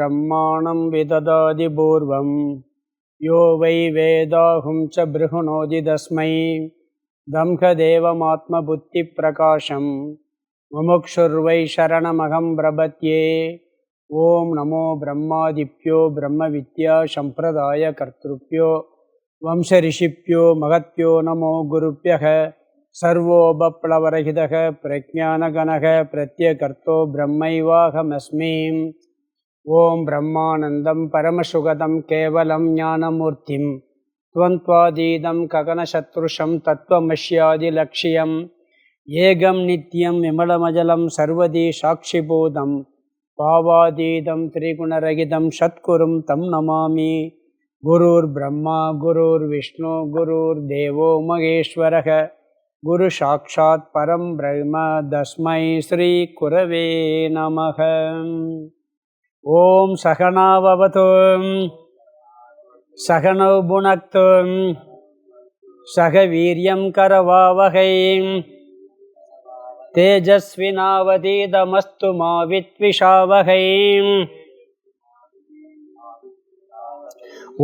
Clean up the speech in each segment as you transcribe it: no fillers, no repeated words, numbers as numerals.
ब्रह्माणं विददाति पूर्वं यो वै वेदाहुं च बृहृणोति तस्मै दम्भदेवमात्मबुद्धिप्रकाशं मुमुक्षुर्वै शरणमहं प्रपद्ये। ओं नमो ब्रह्मादिभ्यो ब्रह्मविद्यासम्प्रदायकर्तृभ्यो वंशऋषिभ्यो महद्भ्यो नमो गुरुभ्यः। सर्वोपप्लवरहितः प्रज्ञानगणः प्रत्यगर्तो ब्रह्मैवाहमस्मि। ओं ब्रह्मानन्दं परमसुगतं केवलं ज्ञानमूर्तिं त्वन्त्वातीतं गगनसदृशं तत्त्वमस्यादिलक्ष्यम् एकं नित्यं विमलमजलं सर्वदी साक्षिभूतं भावातीतं त्रिगुणरहितं सद्गुरुं तं नमामि। गुरुर्ब्रह्मा गुरुर्विष्णु गुरुर्देवो महेश्वरः गुरु साक्षात् परं ब्रह्म तस्मै श्री गुरवे नमः। ओम सहना भवतु सहनौ भुनक्तु सह वीर्यं करवावहै तेजस्विनावधीतमस्तु मा विद्विषावहै।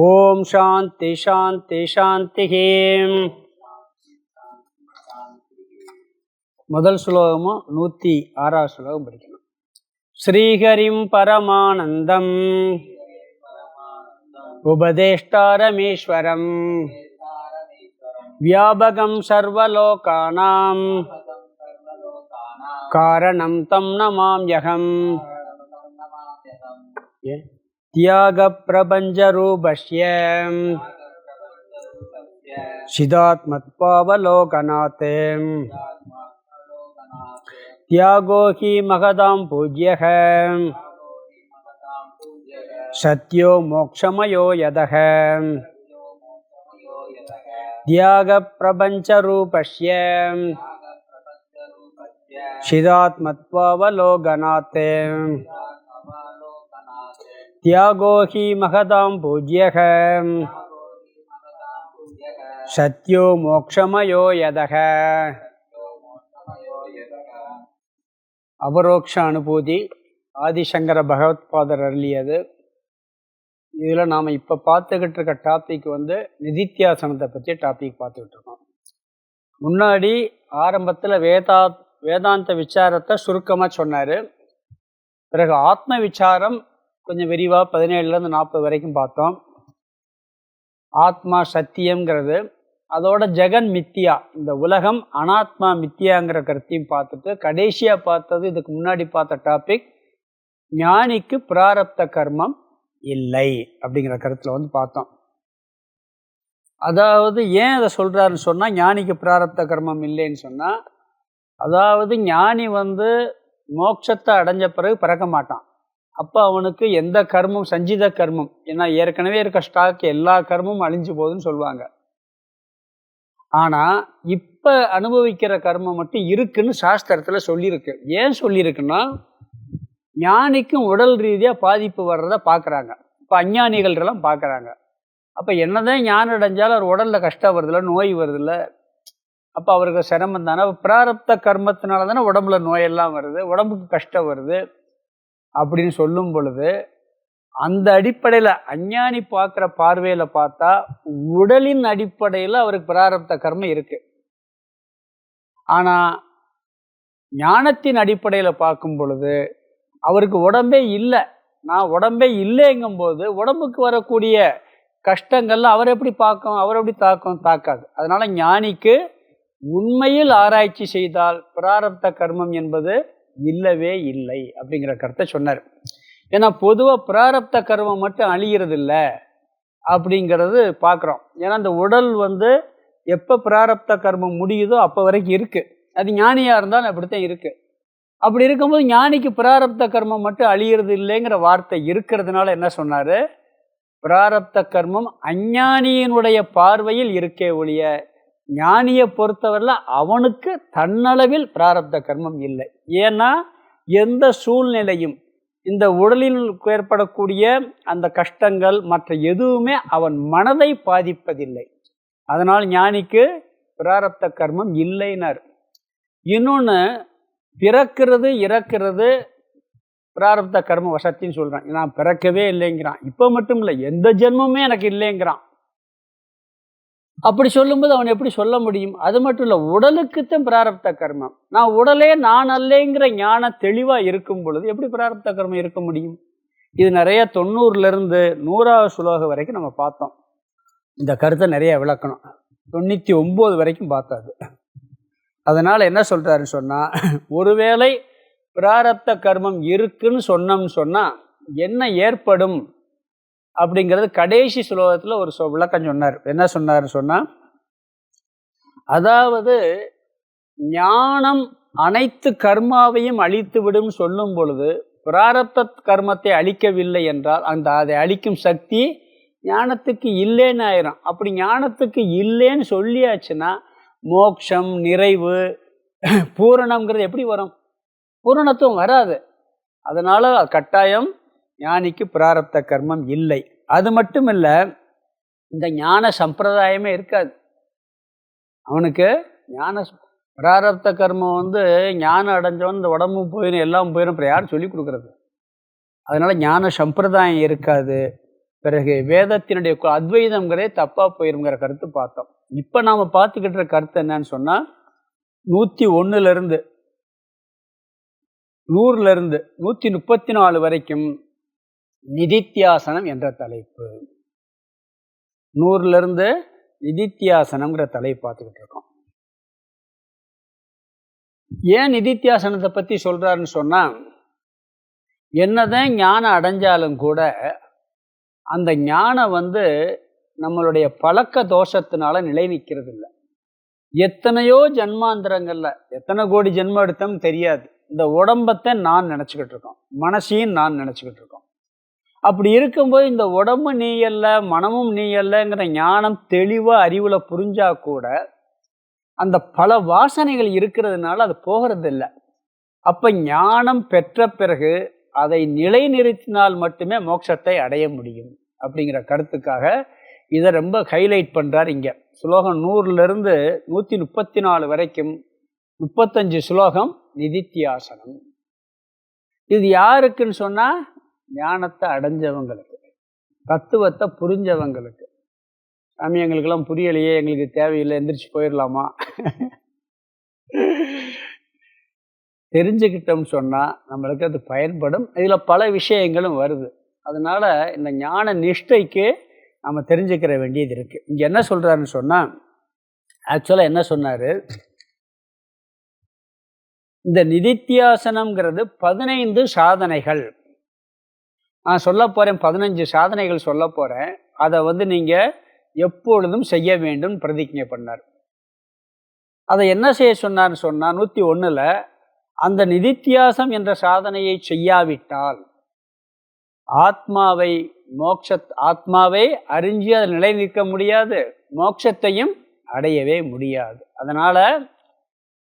ओम शांति शांति शांति। முதல் ஸ்லோகமும் 106 ஸ்லோகம் படிக்கணும். ஸ்ரீஹரிம் பரமானந்தம் உபதேஷ்டாரமீஸ்வரம் வியாபகம் சர்வலோகானாம் காரணம் தம் நமாம்யகம். தியாக பிரபஞ்சரூபஸ்ய சிதாத்மத்வாவலோகநாத் தியாகோ ஹி மகதாம் பூஜ்யः சத்யோ மோக்ஷமயோ யதः. தியாக பிரபஞ்சரூபஸ்ய சிதாத்மத்வாவலோகநாத் தியாகோ ஹி மகதாம் பூஜ்யः சத்யோ மோக்ஷமயோ யதः. அபரோக்ஷ அனுபூதி ஆதிசங்கர பகவத்பாதர் அருளியது. இதில் நாம் இப்போ பார்த்துக்கிட்டு இருக்க டாபிக் நிதித்தியாசனத்தை பற்றி டாபிக் பார்த்துக்கிட்டு இருக்கோம். முன்னாடி ஆரம்பத்தில் வேதாந்த விசாரத்தை சுருக்கமாக சொன்னார். பிறகு ஆத்ம விசாரம் கொஞ்சம் விரிவாக 17லேருந்து 40 வரைக்கும் பார்த்தோம். ஆத்மா சத்தியங்கிறது, அதோட ஜெகன் மித்தியா, இந்த உலகம் அனாத்மா மித்தியாங்கிற கருத்தையும் பார்த்துட்டு கடைசியாக பார்த்தது இதுக்கு முன்னாடி பார்த்த டாபிக் ஞானிக்கு பிராரப்த கர்மம் இல்லை அப்படிங்கிற கருத்தில் பார்த்தோம். அதாவது ஏன் அதை சொல்கிறாருன்னு சொன்னால், ஞானிக்கு பிராரப்த கர்மம் இல்லைன்னு சொன்னால், அதாவது ஞானி மோட்சத்தை அடைஞ்ச பிறகு பிறக்க மாட்டான். அப்போ அவனுக்கு எந்த கர்மம் சஞ்சித கர்மம், ஏன்னா ஏற்கனவே இருக்க ஸ்டாக் எல்லா கர்மமும் அழிஞ்சு போகுதுன்னு சொல்லுவாங்க. ஆனால் இப்போ அனுபவிக்கிற கர்மம் மட்டும் இருக்குன்னு சாஸ்திரத்தில் சொல்லியிருக்கு. ஏன் சொல்லியிருக்குன்னா, ஞானிக்கும் உடல் ரீதியாக பாதிப்பு வர்றதை பார்க்குறாங்க. இப்போ அஞ்ஞானிகள்லாம் பார்க்குறாங்க. அப்போ என்னதான் ஞானம் அடைஞ்சாலும் அவர் உடலில் கஷ்டம் வருதில்ல, நோய் வருதில்ல, அப்போ அவருக்கு சிரமம் தானே. பிராரப்த கர்மத்தினால தானே உடம்புல நோயெல்லாம் வருது, உடம்புக்கு கஷ்டம் வருது அப்படின்னு சொல்லும் பொழுது, அந்த அடிப்படையில் அஞ்ஞானி பார்க்குற பார்வையில் பார்த்தா உடலின் அடிப்படையில் அவருக்கு பிராரப்த கர்மம் இருக்கு. ஆனால் ஞானத்தின் அடிப்படையில் பார்க்கும் பொழுது அவருக்கு உடம்பே இல்லை. நான் உடம்பே இல்லைங்கும்போது உடம்புக்கு வரக்கூடிய கஷ்டங்கள்லாம் அவர் எப்படி பார்க்கும், அவர் எப்படி தாக்காது. அதனால ஞானிக்கு உண்மையில் ஆராய்ச்சி செய்தால் பிராரப்த கர்மம் என்பது இல்லவே இல்லை அப்படிங்கிற கருத்தை சொன்னார். ஏன்னா பொதுவாக பிராரப்த கர்மம் மட்டும் அழிகிறது இல்லை அப்படிங்கிறது பார்க்குறோம். ஏன்னா இந்த உடல் எப்போ பிராரப்த கர்மம் முடியுதோ அப்போ வரைக்கும் இருக்குது. அது ஞானியாக இருந்தாலும் அப்படித்தான் இருக்குது. அப்படி இருக்கும்போது ஞானிக்கு பிராரப்த கர்மம் மட்டும் அழிகிறது இல்லைங்கிற வார்த்தை இருக்கிறதுனால என்ன சொன்னார், பிராரப்த கர்மம் அஞ்ஞானியினுடைய பார்வையில் இருக்கே ஒழிய ஞானியை பொறுத்தவரையில் அவனுக்கு தன்னளவில் பிராரப்த கர்மம் இல்லை. ஏன்னா எந்த சூழ்நிலையும் இந்த உடலில் ஏற்படக்கூடிய அந்த கஷ்டங்கள் மற்ற எதுவுமே அவன் மனதை பாதிப்பதில்லை. அதனால் ஞானிக்கு பிராரப்த கர்மம் இல்லைனார். இன்னொன்று, பிறக்கிறது இறக்கிறது பிராரப்த கர்ம வசத்தின்னு சொல்கிறான். நான் பிறக்கவே இல்லைங்கிறான். இப்போ மட்டும் இல்லை, எந்த ஜென்மமே எனக்கு இல்லைங்கிறான். அப்படி சொல்லும்போது அவன் எப்படி சொல்ல முடியும்? அது மட்டும் இல்லை, உடலுக்குத்தான் பிராரப்த கர்மம். நான் உடலே நான் அல்லேங்கிற ஞானம் தெளிவாக இருக்கும் பொழுது எப்படி பிராரப்த கர்மம் இருக்க முடியும்? இது நிறைய 90லேருந்து 100வது ஸ்லோகம் வரைக்கும் நம்ம பார்த்தோம். இந்த கருத்தை நிறைய விளக்கணும். 99 வரைக்கும் பார்த்தாது. அதனால் என்ன சொல்கிறாருன்னு சொன்னால், ஒருவேளை பிராரப்த கர்மம் இருக்குன்னு சொன்னோம்னு சொன்னால் என்ன ஏற்படும் அப்படிங்கிறது கடைசி ஸ்லோகத்தில் ஒரு விளக்கம் சொன்னார். என்ன சொன்னார்னு சொன்னால், அதாவது ஞானம் அனைத்து கர்மாவையும் அழித்து விடும் சொல்லும் பொழுது பிராரப்த கர்மத்தை அழிக்கவில்லை என்றால் அதை அழிக்கும் சக்தி ஞானத்துக்கு இல்லைன்னு ஆயிரும். அப்படி ஞானத்துக்கு இல்லைன்னு சொல்லியாச்சுன்னா மோட்சம், நிறைவு, பூரணம்ங்கிறது எப்படி வரும்? பூரணத்துவம் வராது. அதனால் கட்டாயம் ஞானிக்கு பிராரப்த கர்மம் இல்லை. அது மட்டும் இல்லை, இந்த ஞான சம்பிரதாயமே இருக்காது அவனுக்கு. பிராரப்த கர்மம் ஞானம் அடைஞ்சவன் இந்த உடம்பும் போயிடும் எல்லாம் போயிடும். அப்புறம் யாரும் சொல்லி கொடுக்குறது? அதனால் ஞான சம்பிரதாயம் இருக்காது. பிறகு வேதத்தினுடைய அத்வைதம்ங்கிறதே தப்பாக போயிருங்கிற கருத்து பார்த்தோம். இப்போ நாம் பார்த்துக்கிட்ட கருத்து என்னன்னு சொன்னால், 101லேருந்து 100லேருந்து 134 வரைக்கும் நிதித்தியாசனம் என்ற தலைப்பு. 100லேருந்து நிதித்தியாசனம்ங்கிற தலைப்பு பார்த்துக்கிட்டு இருக்கோம். ஏன் நிதித்தியாசனத்தை பற்றி சொல்கிறாருன்னு சொன்னால், என்னதான் ஞானம் அடைஞ்சாலும் கூட அந்த ஞானம் நம்மளுடைய பழக்க தோஷத்தினால நிலை நிற்கிறது இல்லை. எத்தனையோ ஜன்மாந்திரங்களில் எத்தனை கோடி ஜென்மம் எடுத்தோம் தெரியாது. இந்த உடம்பத்தை நான் நினச்சிக்கிட்டு இருக்கோம், மனசையும் நான் நினச்சிக்கிட்டு இருக்கோம். அப்படி இருக்கும்போது இந்த உடம்பு நீ அல்ல, மனமும் நீ அல்லங்கிற ஞானம் தெளிவாக அறிவில் புரிஞ்சா கூட அந்த பல வாசனைகள் இருக்கிறதுனால அது போகிறதில்லை. அப்போ ஞானம் பெற்ற பிறகு அதை நிலைநிறுத்தினால் மட்டுமே மோட்சத்தை அடைய முடியும் அப்படிங்கிற கருத்துக்காக இதை ரொம்ப ஹைலைட் பண்ணுறார் இங்கே. ஸ்லோகம் 100லேருந்து 134 வரைக்கும் 35 ஸ்லோகம் நிதித்தியாசனம். இது யாருக்குன்னு சொன்னால், ஞானத்தை அடைஞ்சவங்களுக்கு, தத்துவத்தை புரிஞ்சவங்களுக்கு. சாமி எங்களுக்கெல்லாம் புரியலையே, எங்களுக்கு தேவையில்லை, எந்திரிச்சு போயிடலாமா? தெரிஞ்சுக்கிட்டோம்னு சொன்னால் நம்மளுக்கு அது பயன்படும். இதில் பல விஷயங்களும் வருது. அதனால் இந்த ஞான நிஷ்டைக்கு நம்ம தெரிஞ்சுக்கிற வேண்டியது இருக்குது. இங்கே என்ன சொல்கிறாருன்னு சொன்னால், ஆக்சுவலாக என்ன சொன்னார், இந்த நிதித்தியாசனம்ங்கிறது 15 சாதனைகள். நான் சொல்ல போகிறேன், 15 சாதனைகள் சொல்ல போகிறேன். அதை நீங்கள் எப்பொழுதும் செய்ய வேண்டும் பிரதிஜ்ஞை பண்ணார். அதை என்ன செய்ய சொன்னார்னு சொன்னால், 101ல் அந்த நிதித்தியாசம் என்ற சாதனையை செய்யாவிட்டால் ஆத்மாவை அறிஞ்சு அதில் நிலை நிற்க முடியாது, மோட்சத்தையும் அடையவே முடியாது. அதனால்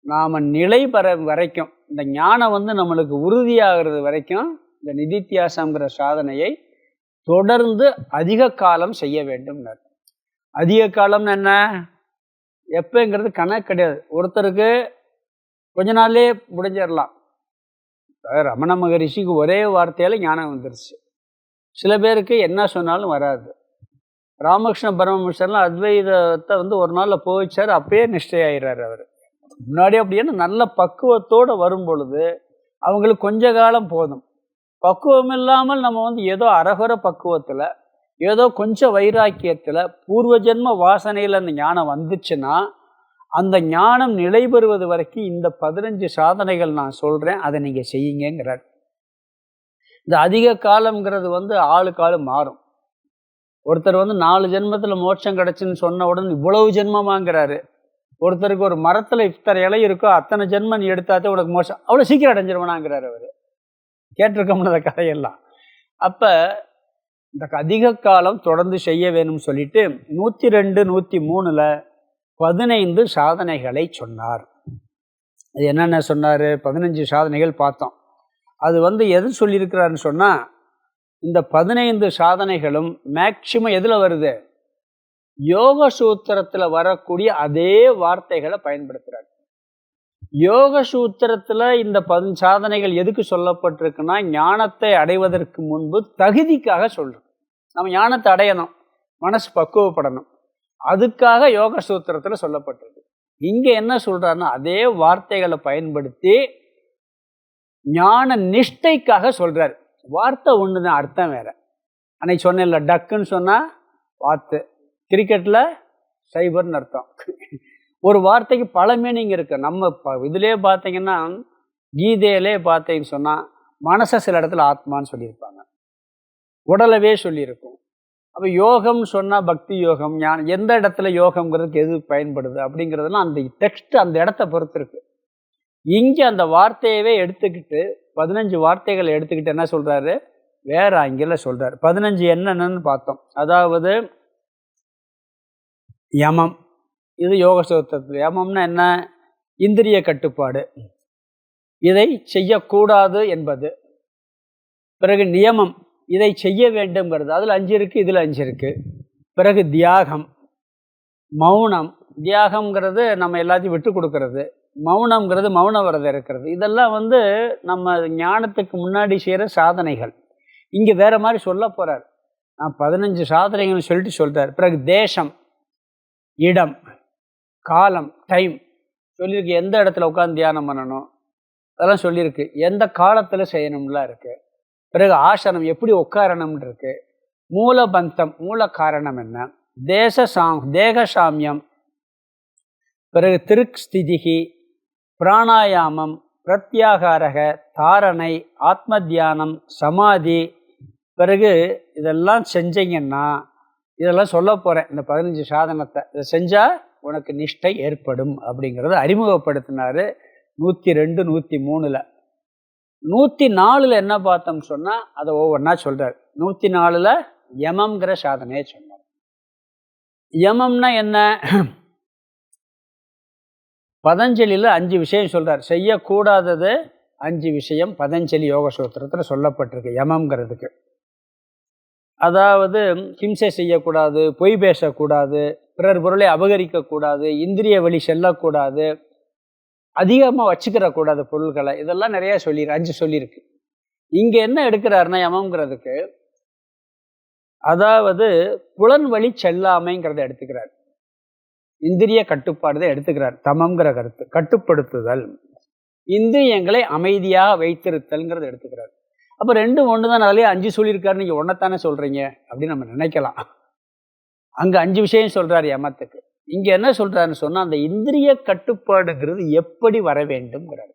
நாம் நிலை பெற வரைக்கும், இந்த ஞானம் நம்மளுக்கு உறுதியாகிறது வரைக்கும் இந்த நிதித்தியாசங்கிற சாதனையை தொடர்ந்து அதிக காலம் செய்ய வேண்டும். அதிக காலம்னு என்ன, எப்போங்கிறது கணக்கு கிடையாது. ஒருத்தருக்கு கொஞ்ச நாள்லே முடிஞ்சிடலாம். ரமண மகரிஷிக்கு ஒரே வார்த்தையால் ஞானம் வந்துருச்சு. சில பேருக்கு என்ன சொன்னாலும் வராது. ராமகிருஷ்ண பரமஹம்சர்லாம் அத்வைதத்தை ஒரு நாளில் போயிச்சார், அப்பயே நிஷ்டையாகிறார். அவர் முன்னாடி அப்படின்னா நல்ல பக்குவத்தோடு வரும் பொழுது அவங்களுக்கு கொஞ்ச காலம் போதும். பக்குவம் இல்லாமல் நம்ம ஏதோ அரகுர பக்குவத்தில், ஏதோ கொஞ்சம் வைராக்கியத்தில், பூர்வ ஜென்ம வாசனையில் அந்த ஞானம் வந்துச்சுன்னா அந்த ஞானம் நிலை பெறுவது வரைக்கும் இந்த 15 சாதனைகள் நான் சொல்கிறேன், அதை நீங்கள் செய்யுங்கிறார். இந்த அதிக காலம்ங்கிறது ஆளுக்கு ஆளு மாறும். ஒருத்தர் 4 ஜென்மத்தில் மோட்சம் கிடச்சின்னு சொன்ன உடனே இவ்வளவு ஜென்மமாங்கிறாரு. ஒருத்தருக்கு ஒரு மரத்தில் இத்தனை இலை இருக்கோ அத்தனை ஜென்மம் நீ எடுத்தாத்தே உனக்கு மோட்சம், அவ்வளோ சீக்கிரம் அடைஞ்சிருவனாங்கிறார் அவர். கேட்டிருக்கோம்னு அந்த கதையெல்லாம். அப்போ இந்த அதிக காலம் தொடர்ந்து செய்ய வேணும்னு சொல்லிட்டு 102, 103ல் 15 சாதனைகளை சொன்னார். அது என்னென்ன சொன்னார்? 15 சாதனைகள் பார்த்தோம். அது எது சொல்லியிருக்கிறாருன்னு சொன்னால், இந்த 15 சாதனைகளும் மேக்சிமம் எதில் வருது? யோக சூத்திரத்தில் வரக்கூடிய அதே வார்த்தைகளை பயன்படுத்துகிறார். யோக சூத்திரத்துல இந்த சாதனைகள் எதுக்கு சொல்லப்பட்டிருக்குன்னா, ஞானத்தை அடைவதற்கு முன்பு தகுதிக்காக சொல்றோம். நம்ம ஞானத்தை அடையணும், மனசு பக்குவப்படணும், அதுக்காக யோக சூத்திரத்துல சொல்லப்பட்டிருக்கு. இங்க என்ன சொல்றாருன்னா, அதே வார்த்தைகளை பயன்படுத்தி ஞான நிஷ்டைக்காக சொல்றாரு. வார்த்தை ஒண்ணுதான், அர்த்தம் வேற. அன்னைக்கு சொன்னேன்ல, டக்குன்னு சொன்னா வாத்து, கிரிக்கெட்ல சைபர்னு அர்த்தம். ஒரு வார்த்தைக்கு பல மீனிங் இருக்கு. நம்ம இதுலயே பார்த்தீங்கன்னா, கீதையிலே பார்த்தீங்கன்னு சொன்னா மனசை சில இடத்துல ஆத்மான்னு சொல்லியிருப்பாங்க, உடலவே சொல்லியிருக்கும். அப்போ யோகம்னு சொன்னால் பக்தி யோகம், ஞானம், எந்த இடத்துல யோகம்ங்கிறதுக்கு எது பயன்படுது அப்படிங்கிறதுலாம் அந்த டெக்ஸ்ட் அந்த இடத்த பொறுத்து இருக்கு. இங்கே அந்த வார்த்தையவே எடுத்துக்கிட்டு 15 வார்த்தைகளை எடுத்துக்கிட்டு என்ன சொல்றாரு, வேற ஆங்கில சொல்றாரு. 15 என்னென்னு பார்த்தோம். அதாவது யமம், இது யோக சூத்திரத்தில். யமம்னா என்ன? இந்திரிய கட்டுப்பாடு, இதை செய்யக்கூடாது என்பது. பிறகு நியமம், இதை செய்ய வேண்டும்ங்கிறது. அதில் 5 இருக்கு, இதில் 5 இருக்கு. பிறகு தியாகம், மௌனம். தியாகம்ங்கிறது நம்ம எல்லாத்தையும் விட்டு கொடுக்கறது, மௌனம்ங்கிறது மௌன விரதம் இருக்கிறது. இதெல்லாம் நம்ம ஞானத்துக்கு முன்னாடி செய்கிற சாதனைகள். இங்கே வேற மாதிரி சொல்ல போறார். நான் 15 சாதனைகள் சொல்லிட்டு சொல்றார். பிறகு தேசம், இடம், காலம், டைம் சொல்லியிருக்கு. எந்த இடத்துல உட்காந்து தியானம் பண்ணணும் அதெல்லாம் சொல்லியிருக்கு. எந்த காலத்தில் செய்யணும்லாம் இருக்கு. பிறகு ஆசனம், எப்படி உட்காரணும்னு இருக்கு. மூலபந்தம், மூல காரணம் என்ன. தேக சாமியம், பிறகு திருக்ஸ்திதிகி, பிராணாயாமம், பிரத்யாகாரக, தாரணை, ஆத்ம தியானம், சமாதி. பிறகு இதெல்லாம் செஞ்சீங்கன்னா, இதெல்லாம் சொல்ல போகிறேன் இந்த 15 சாதனத்தை, இதை செஞ்சால் உனக்கு நிஷ்டை ஏற்படும் அப்படிங்கிறத அறிமுகப்படுத்தினார் 102, 103. 104 என்ன பார்த்தோம்னு சொன்னால் அதை ஒவ்வொன்றா சொல்கிறார். 104 யமம்ங்கிற சாதனையை சொன்னார். யமம்னா என்ன? பதஞ்சலியில் 5 விஷயம் சொல்கிறார். செய்யக்கூடாதது 5 விஷயம் பதஞ்சலி யோக சூத்திரத்தில் சொல்லப்பட்டிருக்கு யமம்ங்கிறதுக்கு. அதாவது ஹிம்சை செய்யக்கூடாது, பொய் பேசக்கூடாது, பிறர் பொருளை அபகரிக்கக்கூடாது, இந்திரிய வழி செல்லக்கூடாது, அதிகமாக வச்சுக்கிற கூடாது பொருள்களை. இதெல்லாம் நிறைய 5 சொல்லியிருக்கு. இங்கே என்ன எடுக்கிறாருன்னா யமம்ங்கிறதுக்கு, அதாவது புலன் வழி செல்லாமைங்கிறத எடுத்துக்கிறார். இந்திரிய கட்டுப்பாடு தான் எடுத்துக்கிறார். தமம்ங்கிற கருத்து, கட்டுப்படுத்துதல், இந்திரியங்களை அமைதியாக வைத்திருத்தல்ங்கிறத எடுத்துக்கிறார். அப்போ 2 ஒன்று தான். அதிலே 5 சொல்லியிருக்காரு, நீங்கள் ஒன்றைத்தானே சொல்கிறீங்க அப்படின்னு நம்ம நினைக்கலாம். அங்கே 5 விஷயம் சொல்கிறார் யமத்துக்கு. இங்கே என்ன சொல்கிறாருன்னு சொன்னால், அந்த இந்திரிய கட்டுப்பாடுங்கிறது எப்படி வர வேண்டும்ங்கிறார்.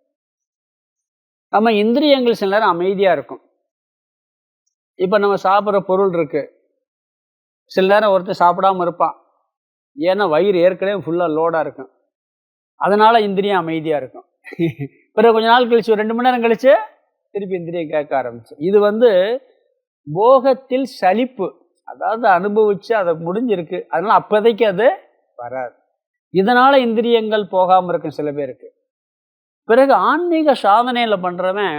நம்ம இந்திரியங்கள் சில நேரம் அமைதியாக இருக்கும். இப்போ நம்ம சாப்பிட்ற பொருள் இருக்குது, சில நேரம் ஒருத்தர் சாப்பிடாமல் இருப்பான். ஏன்னா வயிறு ஏற்கனவே ஃபுல்லாக லோடாக இருக்கும், அதனால் இந்திரியம் அமைதியாக இருக்கும். பிறகு கொஞ்ச நாள் கழிச்சு, 2 மணி நேரம் கழிச்சு திருப்பி இந்திரியம் கேட்க ஆரம்பிச்சு. இது போகத்தில் சலிப்பு, அதாவது அனுபவிச்சு அதை முடிஞ்சிருக்கு, அதனால் அப்போதைக்கு அது வராது. இதனால் இந்திரியங்கள் போகாமல் இருக்கும் சில பேருக்கு. பிறகு ஆன்மீக சாதனையில் பண்ணுறவன்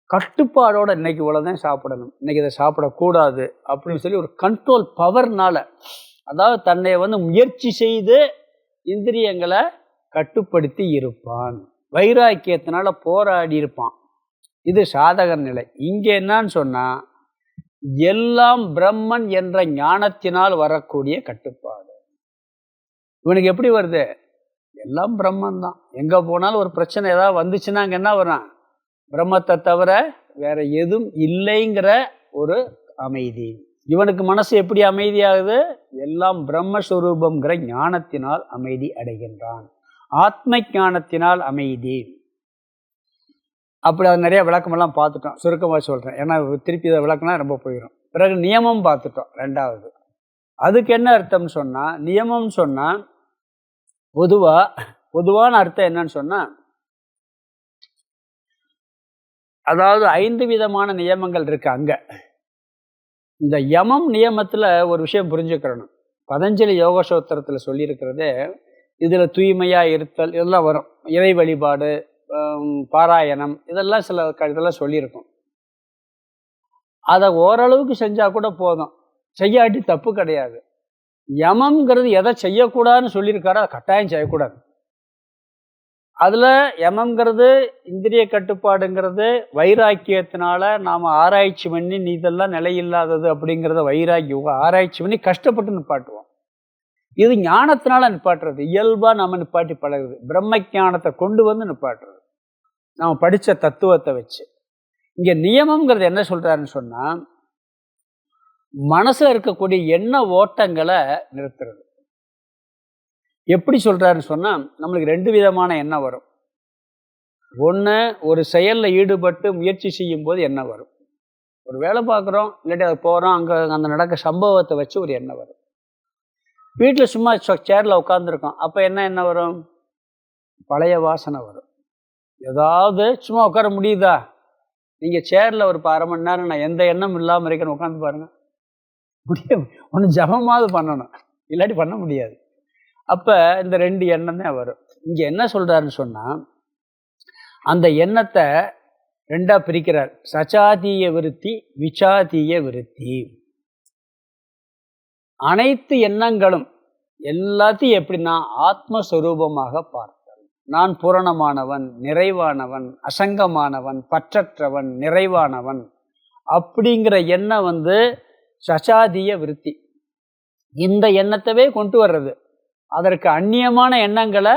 கட்டுப்பாடோட இன்னைக்கு இவ்வளோதான் சாப்பிடணும், இன்னைக்கு இதை சாப்பிடக்கூடாது அப்படின்னு சொல்லி ஒரு கண்ட்ரோல் பவர்னால, அதாவது தன்னை முயற்சி செய்து இந்திரியங்களை கட்டுப்படுத்தி இருப்பான். வைராக்கியத்தினால போராடி இருப்பான். இது சாதகர் நிலை. இங்கே என்னன்னு சொன்னால், எல்லாம் பிரம்மன் என்ற ஞானத்தினால் வரக்கூடிய கட்டுப்பாடு. இவனுக்கு எப்படி வருது? எல்லாம் பிரம்மன் தான். எங்கே போனாலும் ஒரு பிரச்சனை ஏதாவது வந்துச்சுன்னா அங்கே என்ன வரும்? பிரம்மத்தை தவிர வேற எதுவும் இல்லைங்கிற ஒரு அமைதி. இவனுக்கு மனசு எப்படி அமைதியாகுது? எல்லாம் பிரம்மஸ்வரூபம்ங்கிற ஞானத்தினால் அமைதி அடைகின்றான். ஆத்ம ஞானத்தினால் அமைதி. அப்படி அது நிறைய விளக்கமெல்லாம் பார்த்துட்டோம், சுருக்கமாக சொல்கிறேன், ஏன்னா திருப்பி இதை விளக்குனா ரொம்ப போயிடும். பிறகு நியமம் பார்த்துட்டோம் 2வது. அதுக்கு என்ன அர்த்தம்னு சொன்னால், நியமம் சொன்னால் பொதுவான அர்த்தம் என்னன்னு சொன்னால், அதாவது 5 விதமான நியமங்கள் இருக்கு அங்கே. இந்த யமம் நியமத்தில் ஒரு விஷயம் புரிஞ்சுக்கிறணும். பதஞ்சலி யோக சூத்திரத்தில் சொல்லியிருக்கிறது, இதில் தூய்மையாக இருத்தல் இதெல்லாம் வரும், இறை வழிபாடு, பாராயணம், இதெல்லாம் இதெல்லாம் சொல்லியிருக்கும். அதை ஓரளவுக்கு செஞ்சால் கூட போதும், செய்யாட்டி தப்பு கிடையாது. யமம்ங்கிறது எதை செய்யக்கூடாதுன்னு சொல்லியிருக்காரோ அதை கட்டாயம் செய்யக்கூடாது. அதில் யமங்கிறது இந்திரிய கட்டுப்பாடுங்கிறது வைராக்கியத்தினால நாம் ஆராய்ச்சி பண்ணி நீ இதெல்லாம் நிலையில்லாதது அப்படிங்கிறத வைராக்கியம் ஆராய்ச்சி பண்ணி கஷ்டப்பட்டு நிப்பாட்டுவோம். இது ஞானத்தினால நிப்பாட்டுறது, இயல்பாக நம்ம நிப்பாட்டி பழகுது. பிரம்ம ஞானத்தை கொண்டு வந்து நிப்பாட்டுறது நாம் படித்த தத்துவத்தை வச்சு. இங்கே நியமங்கிறது என்ன சொல்கிறாருன்னு சொன்னால், மனசில் இருக்கக்கூடிய எண்ண ஓட்டங்களை நிறுத்துறது. எப்படி சொல்கிறாருன்னு சொன்னால், நம்மளுக்கு 2 விதமான எண்ணம் வரும். ஒன்று, ஒரு செயலில் ஈடுபட்டு முயற்சி செய்யும் போது எண்ணம் வரும். ஒரு வேலை பார்க்குறோம், இல்லாட்டி அது போகிறோம், அங்கே அந்த நடக்க சம்பவத்தை வச்சு ஒரு எண்ணம் வரும். வீட்டில் சும்மா சேரில் உட்காந்துருக்கோம், அப்போ என்ன வரும்? பழைய வாசனை வரும். ஏதாவது சும்மா உட்கார முடியுதா? நீங்கள் சேரில் ஒரு 1/2 மணி நேரம் நான் எந்த எண்ணம் இல்லாமல் இருக்கேன்னு உட்காந்து பாருங்கள், முடியும். ஒன்று ஜபமாவது பண்ணணும், இல்லாட்டி பண்ண முடியாது. அப்போ இந்த 2 எண்ணம் தான் வரும். இங்கே என்ன சொல்கிறாருன்னு சொன்னால், அந்த எண்ணத்தை 2ஆக பிரிக்கிறார். சச்சாதீய விருத்தி, விசாதீய விருத்தி. அனைத்து எண்ணங்களும் எல்லாத்தையும் எப்படின்னா ஆத்மஸ்வரூபமாக பார்த்தல். நான் பூரணமானவன், நிறைவானவன், அசங்கமானவன், பற்றற்றவன், நிறைவானவன் அப்படிங்கிற எண்ணம் சச்சாதீய விருத்தி. இந்த எண்ணத்தவே கொண்டு வர்றது, அதற்கு அந்நியமான எண்ணங்களை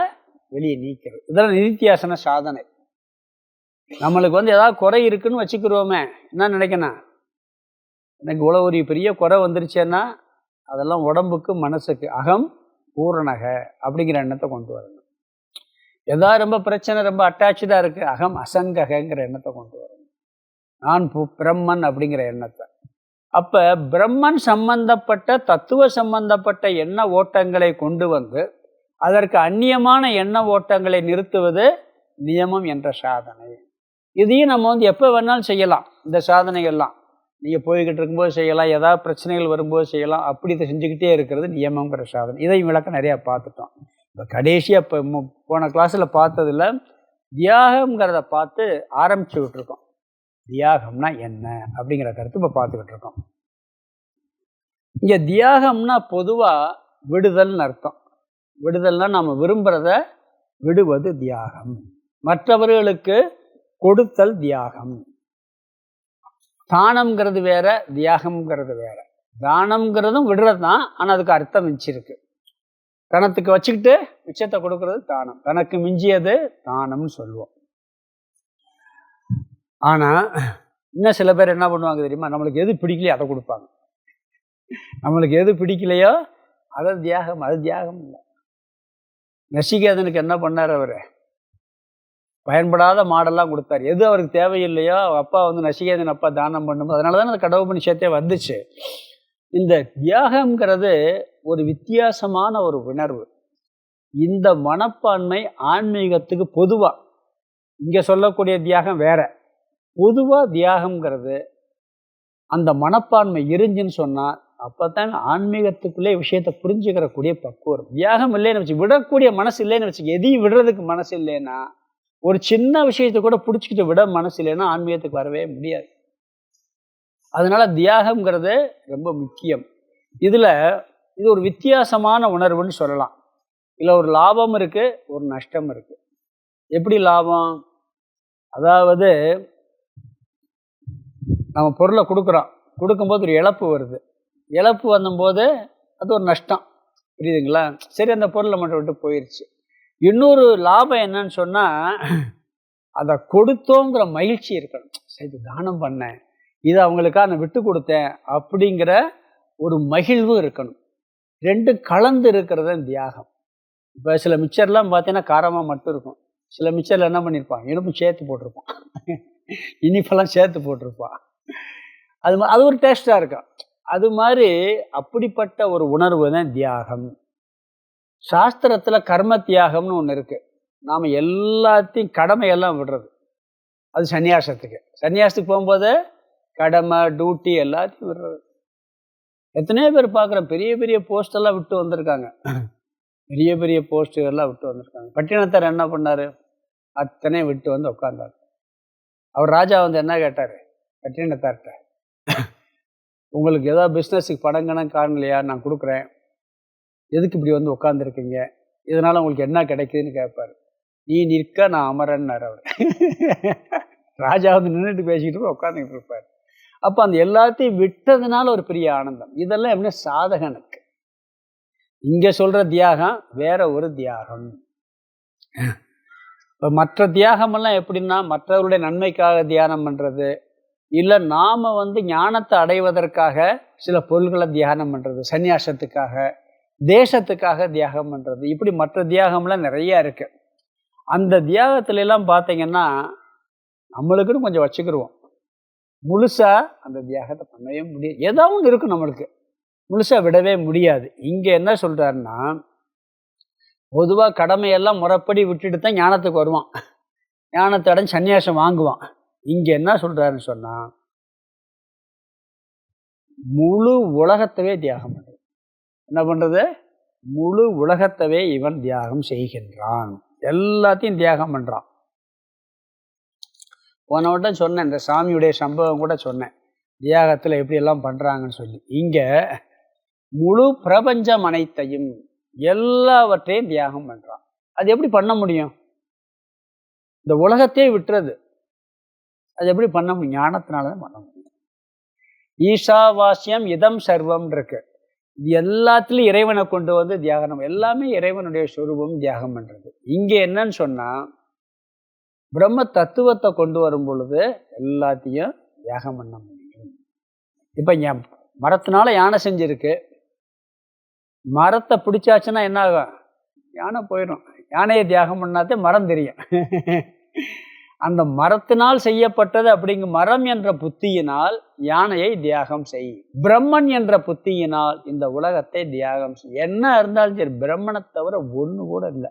வெளியே நீக்கிறது. இதெல்லாம் நிதித்தியாசன சாதனை. நம்மளுக்கு ஏதாவது குறை இருக்குன்னு வச்சுக்கிறோமே, என்ன நினைக்கணும், எனக்கு இவ்வளோ ஒரு பெரிய குறை வந்துருச்சேன்னா அதெல்லாம் உடம்புக்கு மனசுக்கு அகம் பூரணக அப்படிங்கிற எண்ணத்தை கொண்டு வரணும். எதாவது ரொம்ப பிரச்சனை, ரொம்ப அட்டாச்சாக இருக்குது, அகம் அசங்ககிற எண்ணத்தை கொண்டு வரணும். நான் பிரம்மன் அப்படிங்கிற எண்ணத்தை. அப்போ பிரம்மன் சம்பந்தப்பட்ட தத்துவ சம்பந்தப்பட்ட எண்ண ஓட்டங்களை கொண்டு வந்து அதற்கு அந்நியமான எண்ண ஓட்டங்களை நிறுத்துவது நியமம் என்ற சாதனை. இதையும் நம்ம எப்போ வேணாலும் செய்யலாம். இந்த சாதனைகள்லாம் நீங்கள் போய்கிட்டு இருக்கும்போது செய்யலாம், ஏதாவது பிரச்சனைகள் வரும்போது செய்யலாம். அப்படி இதை செஞ்சுக்கிட்டே இருக்கிறது நியமங்கிற சாதனை. இதையும் விளக்கம் நிறையா பார்த்துட்டோம். இப்போ கடைசியாக இப்போ போன கிளாஸில் பார்த்ததில் தியாகங்கிறத பார்த்து ஆரம்பிச்சு விட்டுருக்கோம். தியாகம்னா என்ன அப்படிங்கிற கருத்து இப்போ பார்த்துக்கிட்டு இருக்கோம். இங்கே தியாகம்னா பொதுவாக விடுதல்னு அர்த்தம். விடுதல்னா நம்ம விரும்புகிறத விடுவது தியாகம். மற்றவர்களுக்கு கொடுத்தல் தியாகம். தானம்ங்கிறது வேற, தியாகம்ங்கிறது வேற. தானம்ங்கிறதும் விடுறது தான், ஆனால் அதுக்கு அர்த்தம் மிஞ்சிருக்கு. தனத்துக்கு வச்சுக்கிட்டு மிச்சத்தை கொடுக்கறது தானம். தனக்கு மிஞ்சியது தானம்னு சொல்லுவோம். ஆனால் இன்னும் சில பேர் என்ன பண்ணுவாங்க தெரியுமா, நம்மளுக்கு எது பிடிக்கலையோ அதை கொடுப்பாங்க. நம்மளுக்கு எது பிடிக்கலையோ அதை தியாகம். அது தியாகம் இல்லை. நசிகேதனுக்கு என்ன பண்ணார், அவர் பயன்படாத மாடெல்லாம் கொடுத்தார். எது அவருக்கு தேவையில்லையோ அப்பா நசிகேதன் அப்பா தானம் பண்ணும்போது, அதனால தான் அந்த கடவுபனிஷத்தே வந்துச்சு. இந்த தியாகம்ங்கிறது ஒரு வித்தியாசமான ஒரு உணர்வு. இந்த மனப்பான்மை ஆன்மீகத்துக்கு பொதுவாக, இங்கே சொல்லக்கூடிய தியாகம் வேற. பொதுவாக தியாகம்ங்கிறது அந்த மனப்பான்மை இருந்துன்னு சொன்னால் அப்போ தான் ஆன்மீகத்துக்குள்ளே விஷயத்தை புரிஞ்சுக்கிறக்கூடிய பக்குவம். தியாகம் இல்லைன்னு வச்சு, விடக்கூடிய மனசு இல்லைன்னு வச்சு, எதையும் விடுறதுக்கு மனசு இல்லைன்னா, ஒரு சின்ன விஷயத்தை கூட பிடிச்சிக்கிட்டு விட மனசு இல்லைன்னா ஆன்மீகத்துக்கு வரவே முடியாது. அதனால தியாகம்ங்கிறது ரொம்ப முக்கியம். இதில் இது ஒரு வித்தியாசமான உணர்வுன்னு சொல்லலாம். இதில் ஒரு லாபம் இருக்குது, ஒரு நஷ்டம் இருக்குது. எப்படி லாபம்? அதாவது நம்ம பொருளை கொடுக்கும்போது ஒரு இழப்பு வருது. இழப்பு வந்தபோது அது ஒரு நஷ்டம். புரியுதுங்களா? சரி, அந்த பொருளை மட்டும் விட்டு போயிடுச்சு. இன்னொரு லாபம் என்னன்னு சொன்னால், அதை கொடுத்தோங்கிற மகிழ்ச்சி இருக்கணும். சரி, தானம் பண்ணேன், இதை அவங்களுக்காக நான் விட்டு கொடுத்தேன் அப்படிங்கிற ஒரு மகிழ்வு இருக்கணும். 2 கலந்து இருக்கிறது தியாகம். இப்போ சில மிச்சர்லாம் பார்த்தீங்கன்னா காரமாக மட்டும் இருக்கும். சில மிச்சரில் என்ன பண்ணியிருப்பான், இனிப்பும் சேர்த்து போட்டிருப்பான், இனிப்பெல்லாம் சேர்த்து போட்டிருப்பான். அது ஒரு டேஸ்டாக இருக்கும். அது மாதிரி அப்படிப்பட்ட ஒரு உணர்வு தான் தியாகம். சாஸ்திரத்தில் கர்ம தியாகம்னு ஒன்று இருக்குது. நாம் எல்லாத்தையும் கடமையெல்லாம் விடுறது, அது சன்னியாசத்துக்கு. சன்னியாசத்துக்கு போகும்போது கடமை டியூட்டி எல்லாத்தையும் விடுறது. எத்தனையோ பேர் பார்க்குறேன், பெரிய பெரிய போஸ்டெல்லாம் விட்டு வந்திருக்காங்க. பெரிய பெரிய போஸ்டெல்லாம் விட்டு வந்திருக்காங்க. பட்டினத்தார் என்ன பண்ணார், அத்தனையும் விட்டு வந்து உட்கார்ந்தார். அவர் ராஜா என்ன கேட்டார் பட்டினத்தார்கிட்ட, உங்களுக்கு ஏதாவது பிஸ்னஸுக்கு பணங்கணம் காணலையா, நான் கொடுக்குறேன், எதுக்கு இப்படி உட்காந்துருக்கீங்க, இதனால் உங்களுக்கு என்ன கிடைக்குதுன்னு கேட்பார். நீ நிற்க நான் அமரன்னார் அவர். ராஜா வந்து நின்றுட்டு பேசிக்கிட்டு உட்காந்துக்கிட்டு இருப்பார். அப்போ அந்த எல்லாத்தையும் விட்டதுனால ஒரு பெரிய ஆனந்தம். இதெல்லாம் எப்படி சாதகனுக்கு. இங்கே சொல்கிற தியாகம் வேற ஒரு தியாகம். இப்போ மற்ற தியாகமெல்லாம் எப்படின்னா, மற்றவருடைய நன்மைக்காக தியானம் பண்ணுறது, இல்லை நாம் வந்து ஞானத்தை அடைவதற்காக சில பொருள்களை தியானம் பண்ணுறது, சந்நியாசத்துக்காக, தேசத்துக்காக தியாகம் பண்ணுறது, இப்படி மற்ற தியாகம்லாம் நிறையா இருக்குது. அந்த தியாகத்துல எல்லாம் பார்த்தீங்கன்னா நம்மளுக்குன்னு கொஞ்சம் வச்சுக்கிடுவோம். முழுசாக அந்த தியாகத்தை பண்ணவே முடியாது. ஏதாவது ஒன்று இருக்கும் நம்மளுக்கு, முழுசாக விடவே முடியாது. இங்கே என்ன சொல்கிறாருன்னா, பொதுவாக கடமையெல்லாம் முறைப்படி விட்டுட்டு தான் ஞானத்துக்கு வருவான், ஞானத்தை அடைஞ்சு சன்னியாசம் வாங்குவான். இங்கே என்ன சொல்கிறாருன்னு சொன்னால், முழு உலகத்தவே தியாகம் பண்ணுறது. என்ன பண்ணுறது? முழு உலகத்தவே இவன் தியாகம் செய்கின்றான், எல்லாத்தையும் தியாகம் பண்ணுறான். போன வட்டம் சொன்னேன், இந்த சாமியுடைய சம்பவம் கூட சொன்னேன், தியாகத்தில் எப்படியெல்லாம் பண்ணுறாங்கன்னு சொல்லி. இங்கே முழு பிரபஞ்சம் அனைத்தையும் எல்லாவற்றையும் தியாகம் பண்ணுறான். அது எப்படி பண்ண முடியும்? இந்த உலகத்தையே விட்டுறது, அது எப்படி பண்ண முடியும்? ஞானத்தினால தான் பண்ண முடியும். ஈஷாவாஸ்யம் இதம் சர்வம் இருக்கு. இது எல்லாத்துலேயும் இறைவனை கொண்டு வந்து தியாகம், எல்லாமே இறைவனுடைய சொரூபம் தியாகம் பண்ணுறது. இங்கே என்னன்னு சொன்னால், பிரம்ம தத்துவத்தை கொண்டு வரும் பொழுது எல்லாத்தையும் தியாகம் பண்ண முடியும். இப்போ மரத்தினால யானை செஞ்சிருக்கு, மரத்தை பிடிச்சாச்சுன்னா என்ன ஆகும்? யானை போயிடும். யானையை தியாகம் பண்ணாதே மரம் தெரியும். அந்த மரத்தினால் செய்யப்பட்டது அப்படிங்கும் மரம் என்ற புத்தியினால் யானையை தியாகம் செய். பிரம்மன் என்ற புத்தியினால் இந்த உலகத்தை தியாகம் செய். என்ன இருந்தாலும் சரி, பிரம்மனை தவிர ஒன்று கூட இல்லை.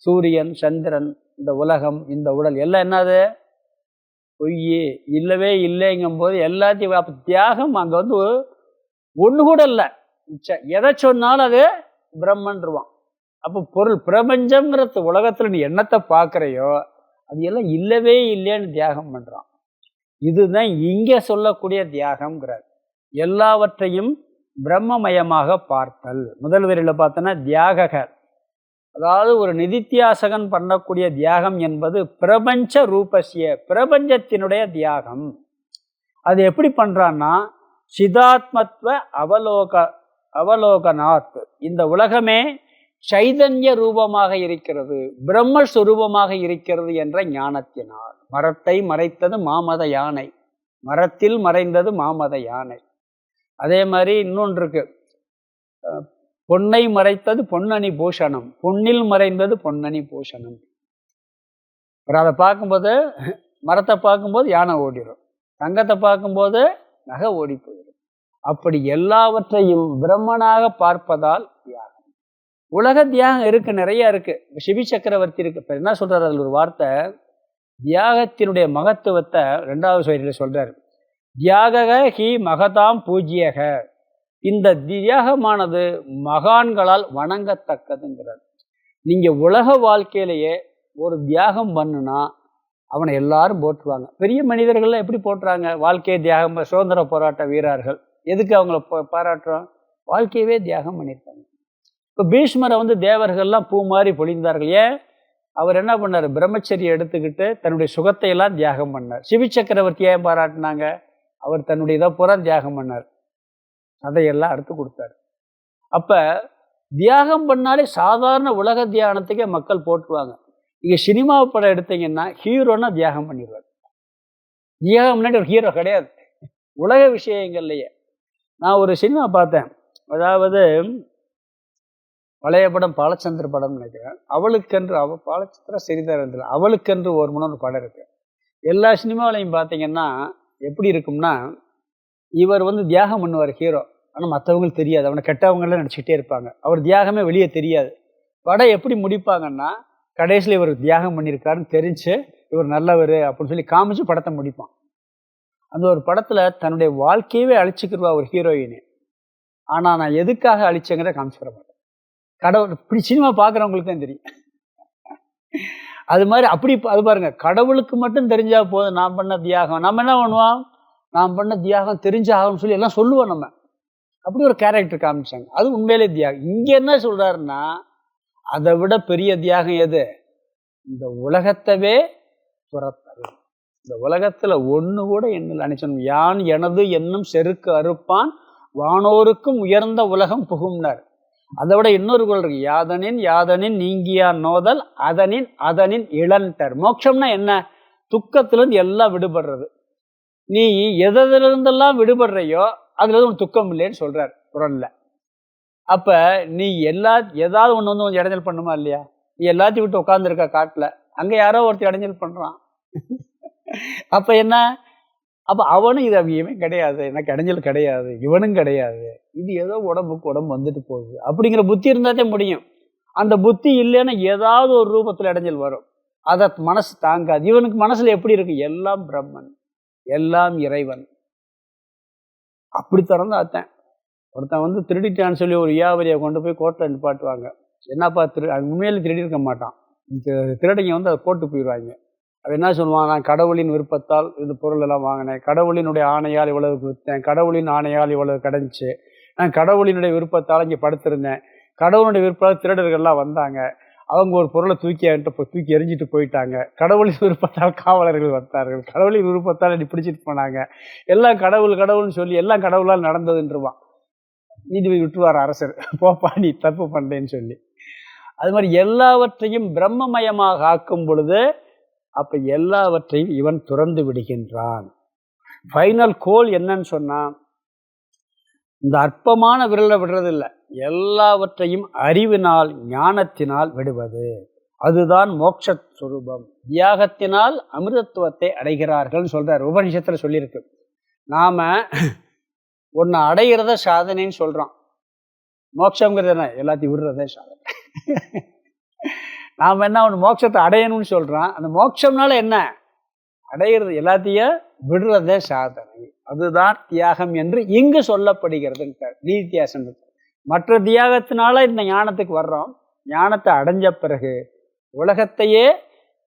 சூரியன், சந்திரன், இந்த உலகம், இந்த உடல் எல்லாம் என்னது? பொய்யே, இல்லவே இல்லைங்கும் போது எல்லாத்தையும் தியாகம். அங்கே வந்து ஒன்று கூட இல்லை. எதை சொன்னாலும் அது பிரம்மன்றுவான். அப்போ பொருள் பிரபஞ்சம்ங்கிறது உலகத்தில் நீ என்னத்தை பார்க்குறையோ அது எல்லாம் இல்லவே இல்லைன்னு தியாகம் பண்ணுறான். இதுதான் இங்கே சொல்லக்கூடிய தியாகம்ங்கிறார். எல்லாவற்றையும் பிரம்மமயமாக பார்த்தல். முதல் வரியில் பார்த்தோன்னா தியாககர், அதாவது ஒரு நிதித்தியாசகன் பண்ணக்கூடிய தியாகம் என்பது பிரபஞ்ச ரூபசிய, பிரபஞ்சத்தினுடைய தியாகம். அது எப்படி பண்ணுறான்னா, சிதாத்மத்வ அவலோகனாத், இந்த உலகமே சைதன்ய ரூபமாக இருக்கிறது, பிரம்மஸ்வரூபமாக இருக்கிறது என்ற ஞானத்தினால். மரத்தை மறைத்தது மாமத யானை, மரத்தில் மறைந்தது மாமத யானை. அதே மாதிரி இன்னொன்று இருக்கு, பொன்னை மறைத்தது பொன்னணி பூஷணம், பொன்னில் மறைந்தது பொன்னணி பூஷணம். அதை பார்க்கும்போது, மரத்தை பார்க்கும்போது யானை ஓடிடும், தங்கத்தை பார்க்கும்போது நகை ஓடி போயிடும். அப்படி எல்லாவற்றையும் பிரம்மனாக பார்ப்பதால் தியாகம். உலக தியாகம் இருக்கு, நிறைய இருக்கு. சிவி சக்கரவர்த்தி இருக்கு. இப்போ என்ன சொல்றாரு, அதில் ஒரு வார்த்தை, தியாகத்தினுடைய மகத்துவத்தை 2வது வரியில் சொல்றாரு. தியாகக ஹி மகதாம் பூஜ்யக, இந்த தியாகமானது மகான்களால் வணங்கத்தக்கதுங்கிறார். நீங்க உலக வாழ்க்கையிலேயே ஒரு தியாகம் பண்ணுனா அவனை எல்லாரும் போற்றுவாங்க. பெரிய மனிதர்கள்லாம் எப்படி போட்டுறாங்க? வாழ்க்கையை தியாகம், சுதந்திர போராட்ட வீரர்கள், எதுக்கு அவங்கள பாராட்டுறோம்? வாழ்க்கையவே தியாகம் பண்ணியிருக்காங்க. இப்போ பீஷ்மரை வந்து தேவர்கள்லாம் பூ மாதிரி பொழிந்தார்கள். ஏன்? அவர் என்ன பண்ணார்? பிரம்மச்சரியை எடுத்துக்கிட்டு தன்னுடைய சுகத்தை எல்லாம் தியாகம் பண்ணார். சிவி சக்கரவர்த்தி ஏன் பாராட்டினாங்க? அவர் தன்னுடைய இதை பூரா தியாகம் பண்ணார், அதையெல்லாம் அறுத்து கொடுத்தார். அப்போ தியாகம் பண்ணாலே சாதாரண உலக தியானத்துக்கே மக்கள் போட்டுருவாங்க. இங்கே சினிமா படம் எடுத்தீங்கன்னா ஹீரோன்னா தியாகம் பண்ணிடுவார். தியாகம் முன்னாடி ஒரு ஹீரோ கிடையாது உலக விஷயங்கள்லையே. நான் ஒரு சினிமா பார்த்தேன், அதாவது பழைய படம் பாலச்சந்திர படம் நினைக்கிறேன். அவளுக்கென்று, பாலச்சந்திர சிறிதரத்தில் அவளுக்கென்று ஒரு முன்னு படம் இருக்கு. எல்லா சினிமாவிலையும் பார்த்தீங்கன்னா எப்படி இருக்கும்னா, இவர் வந்து தியாகம் பண்ணுவார் ஹீரோ, ஆனால் மற்றவங்களுக்கு தெரியாது, அவனை கெட்டவங்களாம் நடிச்சுக்கிட்டே இருப்பாங்க, அவர் தியாகமே வெளியே தெரியாது. படம் எப்படி முடிப்பாங்கன்னா, கடைசியில் இவர் தியாகம் பண்ணியிருக்காருன்னு தெரிஞ்சு இவர் நல்லவர் அப்படின்னு சொல்லி காமிச்சு படத்தை முடிப்பான். அந்த ஒரு படத்தில் தன்னுடைய வாழ்க்கையவே அழிச்சுக்கிடுவா ஒரு ஹீரோயினு. ஆனால் நான் எதுக்காக அழிச்சேங்கிற காமிச்சுக்கிற மாட்டேன். கடவுள், இப்படி சினிமா பார்க்குறவங்களுக்கு தான் தெரியும். அது மாதிரி அப்படி அது பாருங்க, கடவுளுக்கு மட்டும் தெரிஞ்சா போதும் நான் பண்ண தியாகம். நம்ம என்ன பண்ணுவோம்? நான் பண்ண தியாகம் தெரிஞ்சாகும்னு சொல்லி எல்லாம் சொல்லுவோம் நம்ம. அப்படி ஒரு கேரக்டர் காமிச்சாங்க, அது உண்மையிலே தியாகம். இங்கே என்ன சொல்றாருன்னா, அதை விட பெரிய தியாகம் எது? இந்த உலகத்தவே துரத்தல். இந்த உலகத்துல ஒண்ணு கூட என்ன நினைச்சோம், யான் எனது என்னும் செருக்கு அறுப்பான் வானோருக்கும் உயர்ந்த உலகம் புகும்னார். அதை விட இன்னொரு குரல் இருக்கு, யாதனின் யாதனின் நீங்கியான் நோதல் அதனின் அதனின் இளன்டர். மோட்சம்னா என்ன? துக்கத்திலிருந்து எல்லாம் விடுபடுறது. நீ எதிலிருந்தெல்லாம் விடுபடுறையோ அதுல இருந்து துக்கம் இல்லைன்னு சொல்றார் குரல்ல. அப்ப நீ ஏதாவது ஒண்ணு வந்து கொஞ்சம் இடைஞ்சல் பண்ணுமா இல்லையா? நீ எல்லாத்தையும் விட்டு உட்காந்துருக்க காட்டுல, அங்க யாரோ ஒருத்தர் இடைஞ்சல் பண்றான். அப்ப என்ன? அப்ப அவனும் இது இவன் கிடையாது, எனக்கு இடைஞ்சல் கிடையாது, இவனும் கிடையாது, இது ஏதோ உடம்புக்கு உடம்பு வந்துட்டு போகுது அப்படிங்கிற புத்தி இருந்தாதே முடியும். அந்த புத்தி இல்லைன்னா ஏதாவது ஒரு ரூபத்துல இடைஞ்சல் வரும். அதை மனசு தாங்காது. இவனுக்கு மனசுல எப்படி இருக்கு? எல்லாம் பிரம்மன், எல்லாம் இறைவன். அப்படி திறந்தாத்தேன். ஒருத்தன் வந்து திருடிட்டான்னு சொல்லி ஒரு வியாபாரியை கொண்டு போய் கோர்ட்டில் நிப்பாட்டுவாங்க. என்னப்பா உண்மையிலே திருடி இருக்க மாட்டான், திருடங்க வந்து அதை போட்டு போயிடுவாங்க. அவன் என்ன சொல்லுவான், நான் கடவுளின் விருப்பத்தால் இந்த பொருள் எல்லாம் வாங்கினேன், கடவுளினுடைய ஆணையால் இவ்வளவு விற்றேன், கடவுளின் ஆணையால் இவ்வளவு கிடைஞ்சிச்சு, நான் கடவுளினுடைய விருப்பத்தால் இங்கே படுத்திருந்தேன், கடவுளுடைய விருப்பத்தால் திருடர்கள்லாம் வந்தாங்க, அவங்க ஒரு பொருளை தூக்கி எறிஞ்சிட்டு போயிட்டாங்க, கடவுளின் விருப்பத்தால் காவலர்கள் வந்தார்கள், கடவுளின் விருப்பத்தால் என்னை பிடிச்சிட்டு போனாங்க, எல்லாம் கடவுள்னு சொல்லி எல்லாம் கடவுளால் நடந்ததுன்றவான். நீதிபதி விட்டுருவார் அரசர், போப்பா நீ தப்பு பண்ணேன்னு சொல்லி. அது மாதிரி எல்லாவற்றையும் பிரம்மமயமாக ஆக்கும் பொழுது அப்ப எல்லாவற்றையும் இவன் துறந்து விடுகின்றான். ஃபைனல் கோல் என்னன்னு சொன்னா, இந்த அற்பமான விரலை விடுறது இல்லை, எல்லாவற்றையும் அறிவினால் ஞானத்தினால் விடுவது. அதுதான் மோட்ச சுரூபம். தியாகத்தினால் அமிர்தத்துவத்தை அடைகிறார்கள் சொல்றார். உபனிஷத்துல சொல்லியிருக்கு. நாம ஒன்னு அடைகிறத சாதனைன்னு சொல்றோம். மோட்சம்ங்கிறது என்ன? எல்லாத்தையும் விடுறதே சாதனை. நாம என்ன ஒன்று மோட்சத்தை அடையணும்னு சொல்றோம். அந்த மோட்சம்னால என்ன? அடைகிறது, எல்லாத்தையும் விடுறதே சாதனை. அதுதான் தியாகம் என்று இங்கு சொல்லப்படுகிறது. தியாசம் மற்ற தியாகத்தினால இந்த ஞானத்துக்கு வர்றோம். ஞானத்தை அடைஞ்ச பிறகு உலகத்தையே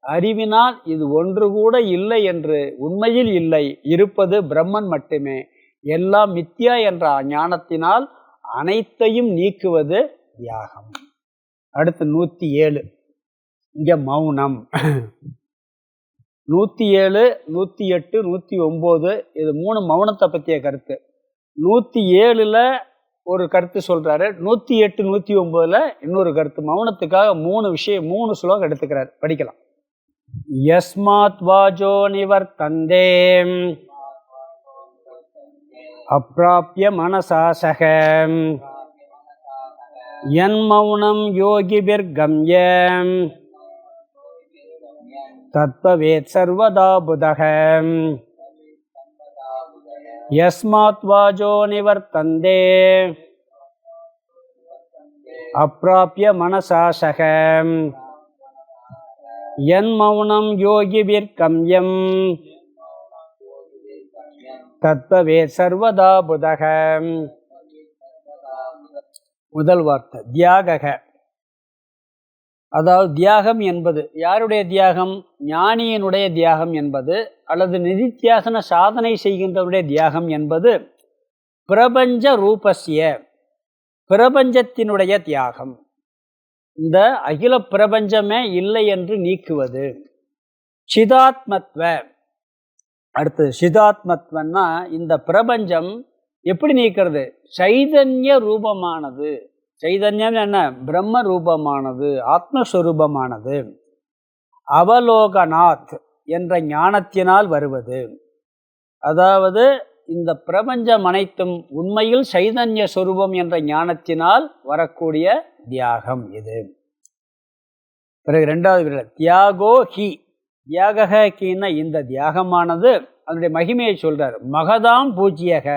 அறிவினால் இது ஒன்று கூட இல்லை என்று உண்மையில் இல்லை, இருப்பது பிரம்மன் மட்டுமே, எல்லாம் மித்யா என்ற ஞானத்தினால் அனைத்தையும் நீக்குவது தியாகம். அடுத்து 107. இங்க மௌனம். 107, 108, 109 இது 3 மௌனத்தை பற்றிய கருத்து. 107ல் ஒரு கருத்து சொல்றாரு, 108, 109ல் இன்னொரு கருத்து. மௌனத்துக்காக 3 ஸ்லோகம் எடுத்துக்கிறார், படிக்கலாம். யஸ்மாத் வாஜோ நிவர்த்தந்தே அப்ராப்ய மனசாசகம் யன்மௌனம் யோகிபிர்கம்யம் தத்பவேத் சர்வதா புதகம். யஸ்மாத் வாஜோ நிவர்த்தந்தே அப்ராப்ய மனசாசகம் யன்மௌனம் யோகிபிர்கம்யம் தத்பவேத் சர்வதா புதகம். முதல் வார்த்தை தியாகக. அதாவது தியாகம் என்பது யாருடைய தியாகம்? ஞானியினுடைய தியாகம் என்பது, அல்லது நிதித்தியாசன சாதனை செய்கின்றவருடைய தியாகம் என்பது பிரபஞ்ச ரூபஸ்ய, பிரபஞ்சத்தினுடைய தியாகம். இந்த அகில பிரபஞ்சமே இல்லை என்று நீக்குவது. சிதாத்மத்வ. அடுத்து சிதாத்மத்வன்னா இந்த பிரபஞ்சம் எப்படி நீக்கிறது? சைதன்ய ரூபமானது. சைதன்யம் என்ன? பிரம்ம ரூபமானது, ஆத்மஸ்வரூபமானது. அவலோகநாத் என்ற ஞானத்தினால் வருவது. அதாவது இந்த பிரபஞ்சம் அனைத்தும் உண்மையில் சைதன்ய சொரூபம் என்ற ஞானத்தினால் வரக்கூடிய தியாகம் இது. பிறகு 2வது விரல் தியாகோ ஹி. தியாக கீன இந்த தியாகமானது அதனுடைய மகிமையை சொல்றார். மகதாம் பூஜ்யக,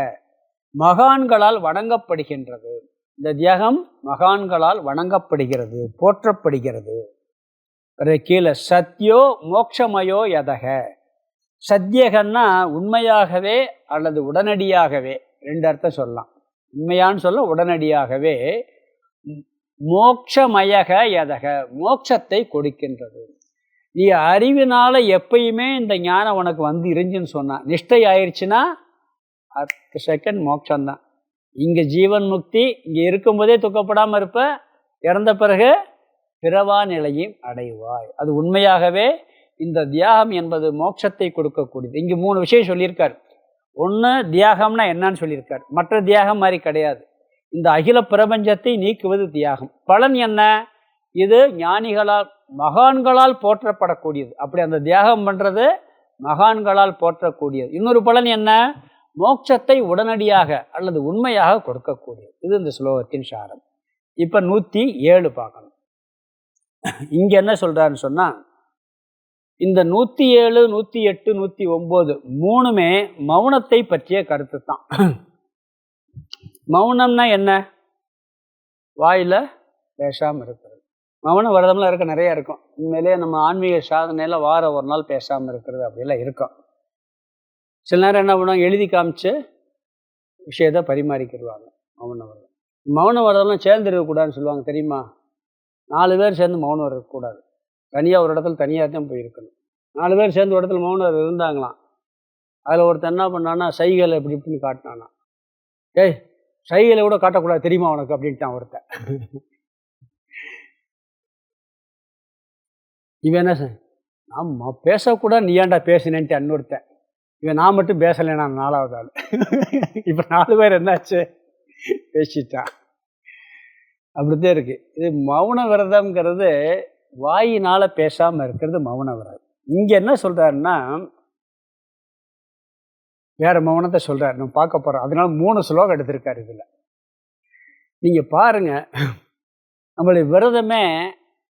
மகான்களால் வணங்கப்படுகின்றது. இந்த தியாகம் மகான்களால் வணங்கப்படுகிறது, போற்றப்படுகிறது. பிறகு கீழே சத்யோ மோக்ஷமயோ யதக. சத்தியகன்னா உண்மையாகவே அல்லது உடனடியாகவே, 2 அர்த்தம் சொல்லலாம். உண்மையான்னு சொல்ல உடனடியாகவே. மோக்ஷமயக யதக, மோட்சத்தை கொடுக்கின்றது. நீ அறிவினால எப்பயுமே இந்த ஞானம் உனக்கு வந்து இருந்துன்னு சொன்னா, நிஷ்டை ஆயிடுச்சுன்னா அடுத்த செகண்ட் மோட்சம்தான். இங்கே ஜீவன் முக்தி, இங்கே இருக்கும்போதே துக்கப்படாமல் இருப்ப, இறந்த பிறகு பிறவா நிலையும் அடைவாய். அது உண்மையாகவே இந்த தியாகம் என்பது மோட்சத்தை கொடுக்கக்கூடியது. இங்கே 3 விஷயம் சொல்லியிருக்கார். ஒன்று, தியாகம்னா என்னன்னு சொல்லியிருக்கார். மற்ற தியாகம் மாதிரி கிடையாது. இந்த அகில பிரபஞ்சத்தை நீக்குவது தியாகம். பலன் என்ன? இது ஞானிகளால் மகான்களால் போற்றப்படக்கூடியது. அப்படி அந்த தியாகம் பண்ணுறது மகான்களால் போற்றக்கூடியது. இன்னொரு பலன் என்ன? மோட்சத்தை உடனடியாக அல்லது உண்மையாக கொடுக்கக்கூடியது. இது இந்த ஸ்லோகத்தின் சாரம். இப்போ 107 பார்க்கணும். இங்கே என்ன சொல்கிறாருன்னு சொன்னால், இந்த 107, 108, 109 3மே மௌனத்தை பற்றிய கருத்து தான். மௌனம்னா என்ன? வாயில் பேசாமல் இருக்கிறது. மௌன விரதம்லாம் இருக்க நிறையா இருக்கும். உண்மையிலேயே நம்ம ஆன்மீக சாதனையில் வாரம் ஒரு நாள் பேசாமல் இருக்கிறது அப்படிலாம் இருக்கும். சில நேரம் என்ன பண்ணுவாங்க, எழுதி காமிச்சு விஷயத்தை பரிமாறிக்கிடுவாங்க. மௌன விரதம். மௌன விரதம்லாம் சேர்ந்து இருக்கக்கூடாதுன்னு சொல்லுவாங்க, தெரியுமா? 4 பேர் சேர்ந்து மௌனம் இருக்கக்கூடாது. தனியாக ஒரு இடத்துல தனியாக தான் போயிருக்கணும். 4 பேர் சேர்ந்து ஒரு இடத்துல மௌனம் இருந்தாங்களாம். அதில் ஒருத்தர் என்ன பண்ணான்னா, சைகளை எப்படி இப்படின்னு காட்டினானா. ஏய், சைகளை கூட காட்டக்கூடாது தெரியுமா உனக்கு அப்படின்ட்டான் ஒருத்தன். இவன் என்ன சார், ஆமா பேசக்கூடாது, நீ ஏன்டா பேசினேன்ட்டு இன்னொருத்தன். இவன் நான் மட்டும் பேசலை, நான் 4வது ஆள். இப்போ 4 பேர் என்னாச்சு, பேசிட்டான். அப்படித்தான் இருக்கு. இது மௌன விரதம்ங்கிறது வாயினால் பேசாமல் இருக்கிறது மௌன விரதம். இங்கே என்ன சொல்கிறாருன்னா, வேற மௌனத்தை சொல்கிறார். நம்ம பார்க்க போகிறோம். அதனால 3 ஸ்லோகம் எடுத்திருக்காரு இதில். நீங்கள் பாருங்கள், நம்மளுடைய விரதமே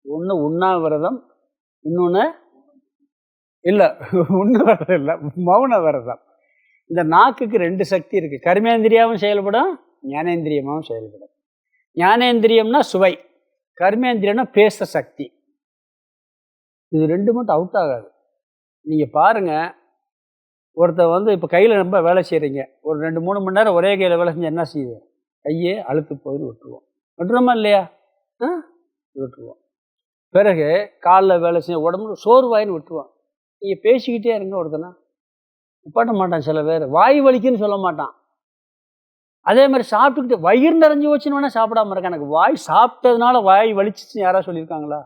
ஒன்று உண்ணாவிரதம், இன்னொன்று இல்லை உண்ண விரதம் இல்லை, மௌன விரதம். இந்த நாக்குக்கு 2 சக்தி இருக்குது. கர்மேந்திரியாவும் செயல்படும், ஞானேந்திரியமாகவும் செயல்படும். ஞானேந்திரியம்னா சுவை, கர்மேந்திரியம்னா பேச சக்தி. இது 2 மட்டும் அவுட் ஆகாது. நீங்கள் பாருங்கள், ஒருத்தர் இப்போ கையில் ரொம்ப வேலை செய்கிறீங்க, ஒரு 2-3 மணி நேரம் ஒரே கையில் வேலை செஞ்சு என்ன செய்யுது, கையே அழுத்து போயின்னு விட்டுருவோம். விட்டுறோமா இல்லையா? விட்டுருவோம். பிறகு காலில் வேலை செஞ்ச உடம்பு சோர்வாயின்னு விட்டுருவோம். நீங்கள் பேசிக்கிட்டே இருங்க. ஒருத்தனா நிப்பாட்ட மாட்டான். சில பேர் வாய் வலிக்குன்னு சொல்ல மாட்டான். அதே மாதிரி சாப்பிட்டுக்கிட்டு வயிறு நிறைஞ்சி வச்சுன்னு வேணால் சாப்பிடாம இருக்கேன். எனக்கு வாய் சாப்பிட்டதுனால வாய் வலிச்சிச்சுன்னு யாராவது சொல்லியிருக்காங்களா?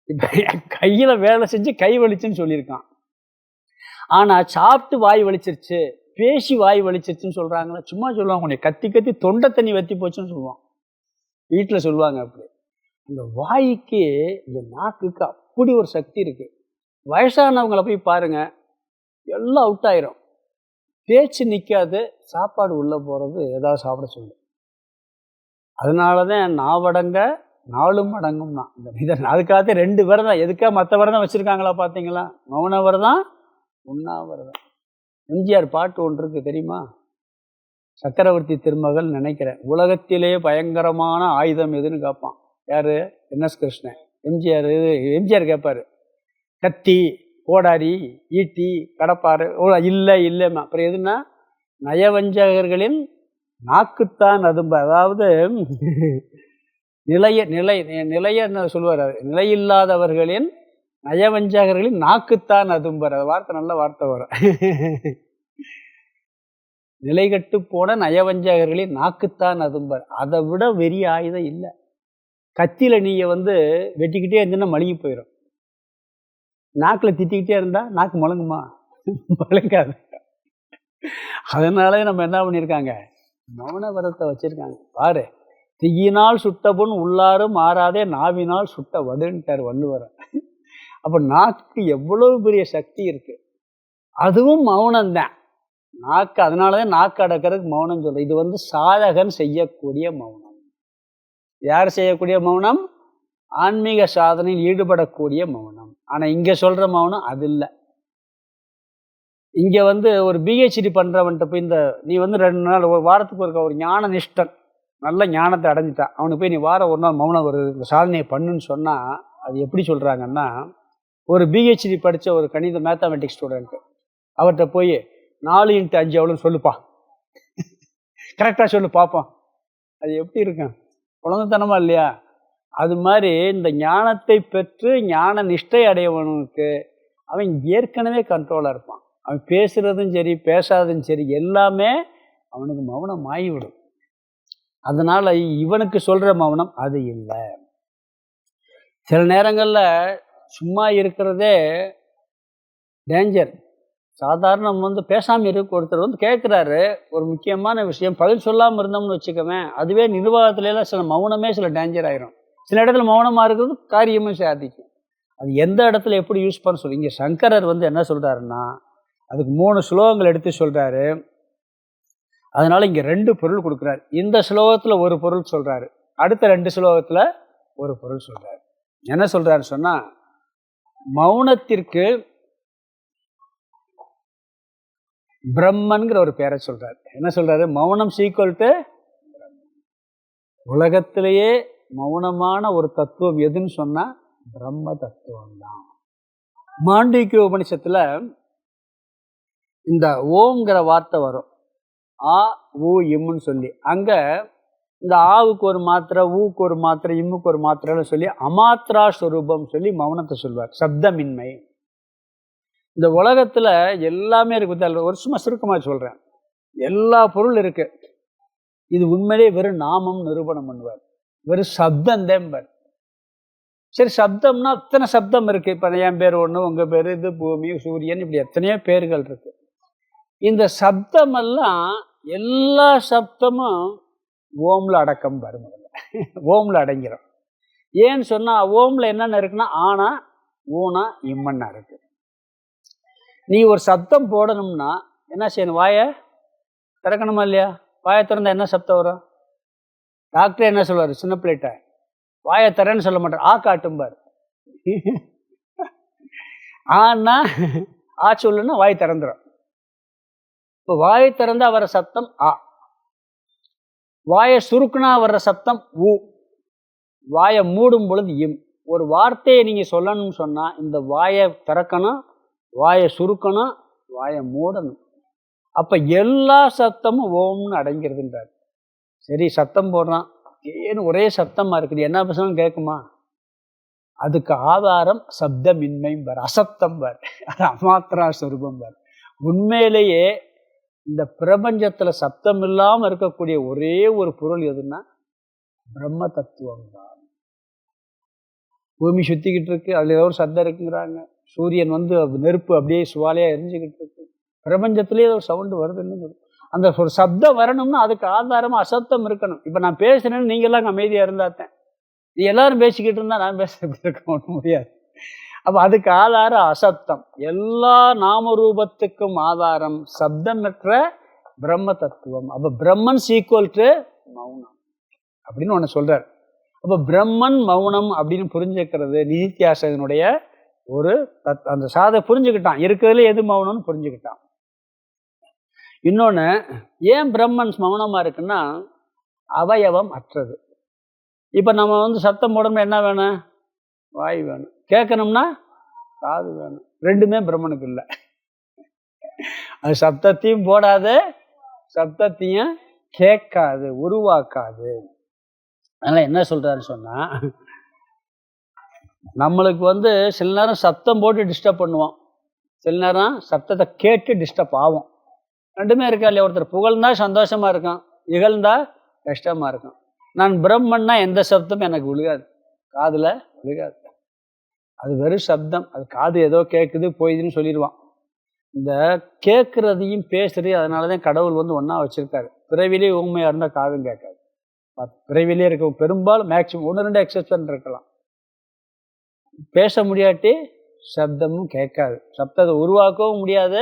இப்போ கையில் வேலை செஞ்சு கை வலிச்சுன்னு சொல்லியிருக்கான். ஆனால் சாப்பிட்டு வாய் வலிச்சிருச்சு, பேசி வாய் வலிச்சிருச்சுன்னு சொல்கிறாங்களா? சும்மா சொல்லுவாங்க, உன்னை கத்தி கத்தி தொண்டை தண்ணி வற்றி போச்சுன்னு சொல்லுவான். வீட்டில் சொல்லுவாங்க. அப்படி இந்த வாய்க்கு, இந்த நாக்குக்கு அப்படி ஒரு சக்தி இருக்குது. வயசானவங்களை போய் பாருங்கள், எல்லாம் அவுட் ஆயிரும். பேச்சு நிற்காது, சாப்பாடு உள்ளே போகிறது ஏதாவது சாப்பிட சொல்லு. அதனால தான் நாவடங்க நாளும் அடங்கும்னா இந்த இதன். அதுக்காக 2 விரதம். எதுக்காக மற்ற விரதம் வச்சுருக்காங்களா பார்த்தீங்களா? மௌன விரதம், உண்ணாவிரதம். எம்ஜிஆர் பாட்டு ஒன்று இருக்குது தெரியுமா? சக்கரவர்த்தி திருமகள் நினைக்கிறேன். உலகத்திலே பயங்கரமான ஆயுதம் எதுன்னு கேட்பான். யார்? NS கிருஷ்ணன். எம்ஜிஆர் கேட்பார், கத்தி, கோடாரி, ஈட்டி, கடப்பாரு. இல்லை இல்லைம்மா. அப்புறம் எதுனா, நயவஞ்சகர்களின் நாக்குத்தான் அதும்ப. அதாவது நிலைய சொல்லுவார். நிலையில்லாதவர்களின் நயவஞ்சகர்களின் நாக்குத்தான் அதும்பர். அது வார்த்தை, நல்ல வார்த்தை வரும். நிலைகட்டு போன நயவஞ்சகர்களின் நாக்குத்தான் அதும்பர். அதை விட வெறிய ஆயுதம் இல்லை. கத்தியில் நீங்கள் வெட்டிக்கிட்டே இருந்தீங்கன்னா மழுங்கி போயிடும். நாக்கில் திட்டிக்கிட்டே இருந்தால் நாக்கு முழங்குமா? முழங்காது. அதனாலே நம்ம என்ன பண்ணியிருக்காங்க, மௌன விரதத்தை வச்சுருக்காங்க. பாரு, தீயினால் சுட்ட புண் உள்ளாரும் மாறாதே, நாவினால் சுட்ட வடுன்ட்டார் வள்ளுவர். அப்போ நாக்கு எவ்வளவு பெரிய சக்தி இருக்குது. அதுவும் மௌனம்தான் நாக்கு. அதனால தான் நாக்கு அடக்கிறதுக்கு மௌனம் சொல்கிறேன். இது சாதகன் செய்யக்கூடிய மௌனம். யார் செய்யக்கூடிய மௌனம்? ஆன்மீக சாதனையில் ஈடுபடக்கூடிய மௌனம். ஆனால் இங்கே சொல்கிற மௌனம் அது இல்லை. இங்கே ஒரு PhD பண்ணுறவன்ட்ட போய் நீ 2 நாள், ஒரு வாரத்துக்கு ஒரு ஞான நிஷ்டன், நல்ல ஞானத்தை அடைஞ்சிட்டான், அவனுக்கு போய் நீ வாரம் ஒரு நாள் மௌனம் வருது சாதனையை பண்ணுன்னு சொன்னால் அது எப்படி சொல்கிறாங்கன்னா, ஒரு PhD படித்த ஒரு கணித மேத்தமெட்டிக்ஸ் ஸ்டூடெண்ட்டு அவர்கிட்ட போய் 4 × 5 எவ்வளோன்னு சொல்லுப்பா, கரெக்டாக சொல்லு பார்ப்போம், அது எப்படி இருக்கும்? குழந்தைத்தனமா இல்லையா? அது மாதிரி இந்த ஞானத்தை பெற்று ஞான நிஷ்டை அடையவனுக்கு அவன் ஏற்கனவே கண்ட்ரோலாக இருப்பான். அவன் பேசுகிறதும் சரி பேசாததும் சரி எல்லாமே அவனுக்கு மௌனம் ஆகிவிடும். அதனால் இவனுக்கு சொல்கிற மௌனம் அது இல்லை. சில நேரங்களில் சும்மா இருக்கிறதே டேஞ்சர். சாதாரண நம்ம வந்து பேசாமல் இருக்க ஒருத்தர் வந்து கேட்குறாரு ஒரு முக்கியமான விஷயம், பதில் சொல்லாமல் இருந்தோம்னு வச்சுக்கவேன், அதுவே நிர்வாகத்துலலாம் சில மௌனமே சில டேஞ்சர் ஆயிரும். சில இடத்துல மௌனமாக இருக்கிறது காரியமும் சாதிக்கும். அது எந்த இடத்துல எப்படி யூஸ் பண்ண சொல்லி இங்கே சங்கரர் வந்து என்ன சொல்கிறாருன்னா, அதுக்கு 3 ஸ்லோகங்கள் எடுத்து சொல்கிறாரு. அதனால் இங்கே 2 பொருள் கொடுக்குறாரு. இந்த ஸ்லோகத்தில் ஒரு பொருள் சொல்கிறாரு, அடுத்த 2 ஸ்லோகத்தில் ஒரு பொருள் சொல்கிறாரு. என்ன சொல்கிறாரு சொன்னால், மௌனத்திற்கு பிரம்மன்கிற ஒரு பேரை சொல்றாரு. என்ன சொல்றாரு? மௌனம் சீக்வல் டு உலகத்திலேயே மௌனமான ஒரு தத்துவம் எதுன்னு சொன்னா பிரம்ம தத்துவம் தான். மாண்டூக்கிய உபனிஷத்துல இந்த ஓம்ங்கிற வார்த்தை வரும், ஆ ஊ இம்முன்னு சொல்லி. அங்க இந்த ஆவுக்கு ஒரு மாத்திரை, ஊக்கு ஒரு மாத்திரை, இம்முக்கு ஒரு மாத்திரைன்னு சொல்லி அமாத்ரா ஸ்வரூபம் சொல்லி மௌனத்தை சொல்வார், சப்தமின்மை. இந்த உலகத்துல எல்லாமே இருக்கு. ஒரு சும்மா சுருக்கமாக சொல்றேன், எல்லா பொருள் இருக்கு. இது உண்மையிலேயே வெறும் நாமம் நிரூபணம் பண்ணுவார், வெறும் சப்தம் தேம்பார். சரி, சப்தம்னா அத்தனை சப்தம் இருக்கு. இப்போ என் பேர் ஒன்று, உங்க பேர் இது, பூமி, சூரியன், இப்படி எத்தனையோ பேர்கள் இருக்கு. இந்த சப்தமெல்லாம் எல்லா சப்தமும் ஓம்ல அடக்கம் வரும். ஓம்ல அடங்கிறோம். ஏன்னு சொன்னா ஓம்ல என்னென்ன இருக்குன்னா ஆனா ஊனா இம்மன்னா இருக்கு. நீ ஒரு சப்தம் போடணும்னா என்ன செய்யணும்? வாயை திறக்கணுமா இல்லையா? வாயை திறந்தா என்ன சப்தம் வரும்? டாக்டர் என்ன சொல்வார்? சின்ன பிள்ளைகிட்ட வாயை திறன்னு சொல்ல மாட்டார், ஆ காட்டும்பார். ஆனா ஆ சொல்லுன்னா வாய் திறந்துடும். இப்போ வாயை திறந்தா வர சப்தம் ஆ, வாயை சுருக்குனா வர்ற சப்தம் ஊ, வாயை மூடும் பொழுது இம். ஒரு வார்த்தையை நீங்க சொல்லணும்னு சொன்னா இந்த வாயை திறக்கணும், வாயை சுருக்கணும், வாயை மூடணும். அப்ப எல்லா சத்தமும் ஓம்னு அடங்கிறதுன்றார். சரி, சத்தம் போடுறான், ஏன்னு ஒரே சத்தமா இருக்குது, என்ன பேசணும் கேட்குமா? அதுக்கு ஆதாரம் சப்தமின்மை பார், அசப்தம் பார், அது அமாத்ரா ஸ்வரூபம் பார். உண்மையிலேயே இந்த பிரபஞ்சத்துல சப்தம் இல்லாம இருக்கக்கூடிய ஒரே ஒரு பொருள் எதுன்னா பிரம்ம தத்துவம் தான். பூமி சுத்திக்கிட்டு இருக்கு, அதுல ஏதோ ஒரு சத்தம் இருக்குங்கிறாங்க. சூரியன் வந்து நெருப்பு அப்படியே சுவாலையா எரிஞ்சுக்கிட்டு இருக்கு. பிரபஞ்சத்திலேயே ஒரு சவுண்டு வருதுன்னு. அந்த ஒரு சப்தம் வரணும்னா அதுக்கு ஆதாரமா அசப்தம் இருக்கணும். இப்ப நான் பேசுறேன்னு நீங்க எல்லாம் அமைதியா இருந்தாத்தேன். நீ எல்லாரும் பேசிக்கிட்டு இருந்தா நான் பேச எப்படி இருக்க முடியாது. அப்ப அதுக்கு ஆதாரம் அசப்தம். எல்லா நாம ரூபத்துக்கும் ஆதாரம் சப்தமற்ற பிரம்ம தத்துவம். அப்ப பிரம்மன் சீக்வல் டு மௌனம் அப்படின்னு ஒண்ணு சொல்றார். அப்ப பிரம்மன் மௌனம் அப்படின்னு புரிஞ்சுக்கிறது நிதித்தியாசகனுடைய ஒரு அந்த சாதை புரிஞ்சுக்கிட்டான். இருக்கிறதுல எது மௌனம்னு புரிஞ்சுக்கிட்டான். இன்னொன்னு, ஏன் பிரம்மன் மௌனமா இருக்குன்னா அவயவம் அற்றது. இப்ப நம்ம வந்து சத்தம் போடணும்னா என்ன வேணும்? வாய் வேணும். கேட்கணும்னா காது வேணும். ரெண்டுமே பிரம்மனுக்கு இல்லை. அது சப்தத்தையும் போடாது, சப்தத்தையும் கேட்காது, உருவாக்காது. அதனால என்ன சொல்றாருன்னு சொன்னா, நம்மளுக்கு வந்து சில நேரம் சப்தம் போட்டு டிஸ்டர்ப் பண்ணுவோம், சில நேரம் சப்தத்தை கேட்டு டிஸ்டர்ப் ஆகும். ரெண்டுமே இருக்கா இல்லையா? ஒருத்தர் புகழ்ந்தா சந்தோஷமா இருக்கும், இகழ்ந்தா கஷ்டமா இருக்கும். நான் பிரம்மன்னா எந்த சப்தமும் எனக்கு விழுகாது, காதுல விழுகாது. அது வெறும் சப்தம். அது காது ஏதோ கேட்குது போயிதுன்னு சொல்லிடுவான். இந்த கேட்கறதையும் பேசுறதையும் அதனாலதான் கடவுள் வந்து ஒன்னா வச்சிருக்காரு. பிறவிலேயே ஊமையா இருந்தா காதும் கேட்காது. பிறவிலே இருக்க பெரும்பாலும் மேக்சிமம் 1-2 எக்ஸப்ஷன் இருக்கலாம். பேச முடியாட்டி சப்தமும் கேட்காது. சப்தத்தை உருவாக்கவும் முடியாது,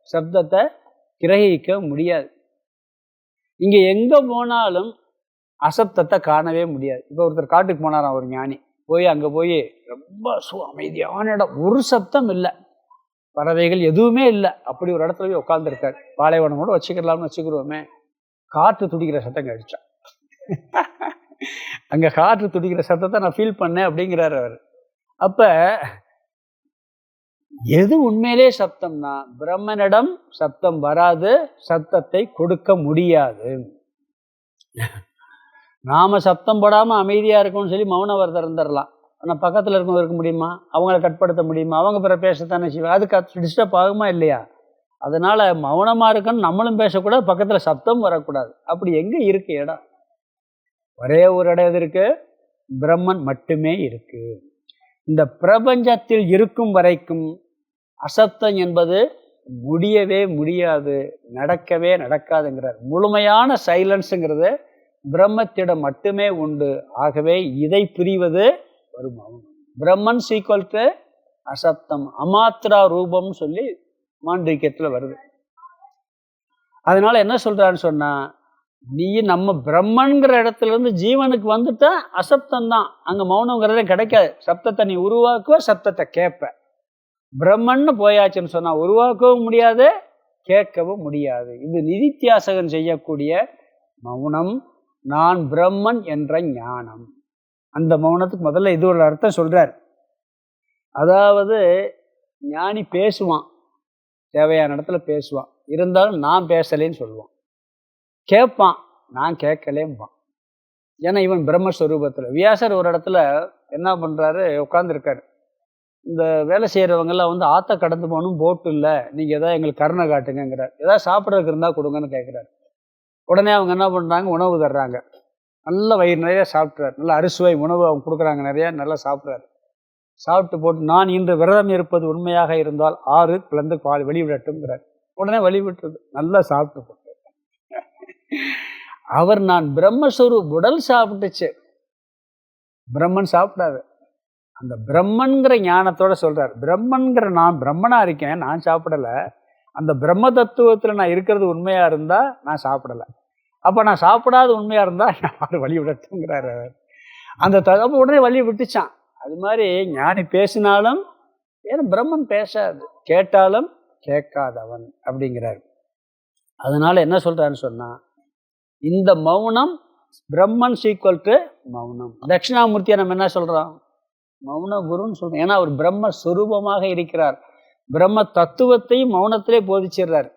சப்தத்தை கிரகிக்க முடியாது. இங்க எங்க போனாலும் அசப்தத்தை காணவே முடியாது. இப்போ ஒருத்தர் காட்டுக்கு போனாராம், ஒரு ஞானி போய் அங்க போய் ரொம்ப அமைதியான இடம், ஒரு சப்தம் இல்லை, பறவைகள் எதுவுமே இல்லை. அப்படி ஒரு இடத்துல போய் உட்காந்துருக்காரு. பாலைவனம் கூட வச்சுக்கலாம்னு வச்சுக்கிறோமே, காற்று துடிக்கிற சத்தம் கழிச்சான். அங்க காற்று துடிக்கிற சத்தத்தை நான் ஃபீல் பண்ணேன் அப்படிங்கிறாரு அவர். அப்ப எது உண்மையிலே சப்தம்னா பிரம்மனிடம் சப்தம் வராது, சப்தத்தை கொடுக்க முடியாது. நாம சப்தம் போடாம அமைதியா இருக்கும்னு சொல்லி மௌன விரதம் இருந்துடலாம். ஆனா பக்கத்துல இருக்கவங்க இருக்க முடியுமா? அவங்கள கட்படுத்த முடியுமா? அவங்க பிற பேசத்தானே செய்வாங்க. அதுக்கு டிஸ்டர்ப் ஆகுமா இல்லையா? அதனால மௌனமா இருக்குன்னு நம்மளும் பேசக்கூடாது, பக்கத்துல சப்தம் வரக்கூடாது. அப்படி எங்க இருக்கு இடம்? ஒரே ஒரு இடம் எது இருக்கு? பிரம்மன் மட்டுமே இருக்கு. இந்த பிரபஞ்சத்தில் இருக்கும் வரைக்கும் அசப்தம் என்பது முடியவே முடியாது, நடக்கவே நடக்காதுங்கிறார். முழுமையான சைலன்ஸுங்கிறது பிரம்மத்திடம் மட்டுமே உண்டு. ஆகவே இதை புரிவது ஒரு மௌனம். பிரம்மன் சீக்வல் டு அசப்தம், அமாத்ரா ரூபம்னு சொல்லி மாண்டூக்கியத்தில் வருது. அதனால என்ன சொல்றான்னு சொன்னா, நீ நம்ம பிரம்மன்கிற இடத்துல இருந்து ஜீவனுக்கு வந்துட்டா அசப்தம்தான், அங்க மௌனங்கிறதே கிடைக்காது. சப்தத்தை நீ உருவாக்குவ, சப்தத்தை கேட்ப. பிரம்மன்னு போயாச்சுன்னு சொன்னா உருவாக்கவும் முடியாது, கேட்கவும் முடியாது. இது நிதித்தியாசகன் செய்யக்கூடிய மௌனம், நான் பிரம்மன் என்ற ஞானம். அந்த மௌனத்துக்கு முதல்ல இது ஒரு அர்த்தம் சொல்றார். அதாவது ஞானி பேசுவான், தேவையான இடத்துல பேசுவான், இருந்தாலும் நான் பேசலேன்னு சொல்லுவான். கேட்பான், நான் கேட்கலேம்பான். ஏன்னா இவன் பிரம்மஸ்வரூபத்தில். வியாசர் ஒரு இடத்துல என்ன பண்ணுறாரு, உட்காந்துருக்காரு. இந்த வேலை செய்கிறவங்கெல்லாம் வந்து ஆற்ற கடந்து போகணும், போட்டு இல்லை, நீங்கள் எதாவது எங்களுக்கு கருணை காட்டுங்கிறார். எதாவது சாப்பிட்றதுக்கு இருந்தால் கொடுங்கன்னு கேட்குறாரு. உடனே அவங்க என்ன பண்ணுறாங்க, உணவு தர்றாங்க. நல்ல வயிறு நிறைய சாப்பிட்றாரு, நல்ல அறுசுவை உணவு அவங்க கொடுக்குறாங்க, நிறையா நல்லா சாப்பிட்றாரு. சாப்பிட்டு போட்டு, நான் இன்று விரதம் இருப்பது உண்மையாக இருந்தால் 6 பிளந்து பால் வெளிவிடட்டும்ங்கிறார். உடனே வெளிவிட்டுறது, நல்லா சாப்பிட்டு போட்டு. அவர் நான் பிரம்மஸ்வரூப், உடல் சாப்பிட்டுச்சு, பிரம்மன் சாப்பிடாது. அந்த பிரம்மன்கிற ஞானத்தோட சொல்றார். பிரம்மன்கிற நான் பிரம்மனா இருக்கேன், நான் சாப்பிடல. அந்த பிரம்ம தத்துவத்தில் நான் இருக்கிறது உண்மையா இருந்தா நான் சாப்பிடல. அப்போ நான் சாப்பிடாத உண்மையா இருந்தா நான் வழி விடட்டுங்கிறார். அந்த தகவல் உடனே வழி விட்டுச்சான். அது மாதிரி ஞானி பேசினாலும் ஏன்னா பிரம்மன் பேசாது, கேட்டாலும் கேட்காதவன் அப்படிங்கிறார். அதனால என்ன சொல்றாருன்னு சொன்னா, இந்த மௌனம் பிரம்மன் சீக்வல் டு மௌனம். தட்சிணாமூர்த்தியை நம்ம என்ன சொல்றோம், மௌன குருன்னு சொல்றோம். ஏன்னா அவர் பிரம்மஸ்வரூபமாக இருக்கிறார். பிரம்ம தத்துவத்தையும் மௌனத்திலே போதிச்சிடுறார்.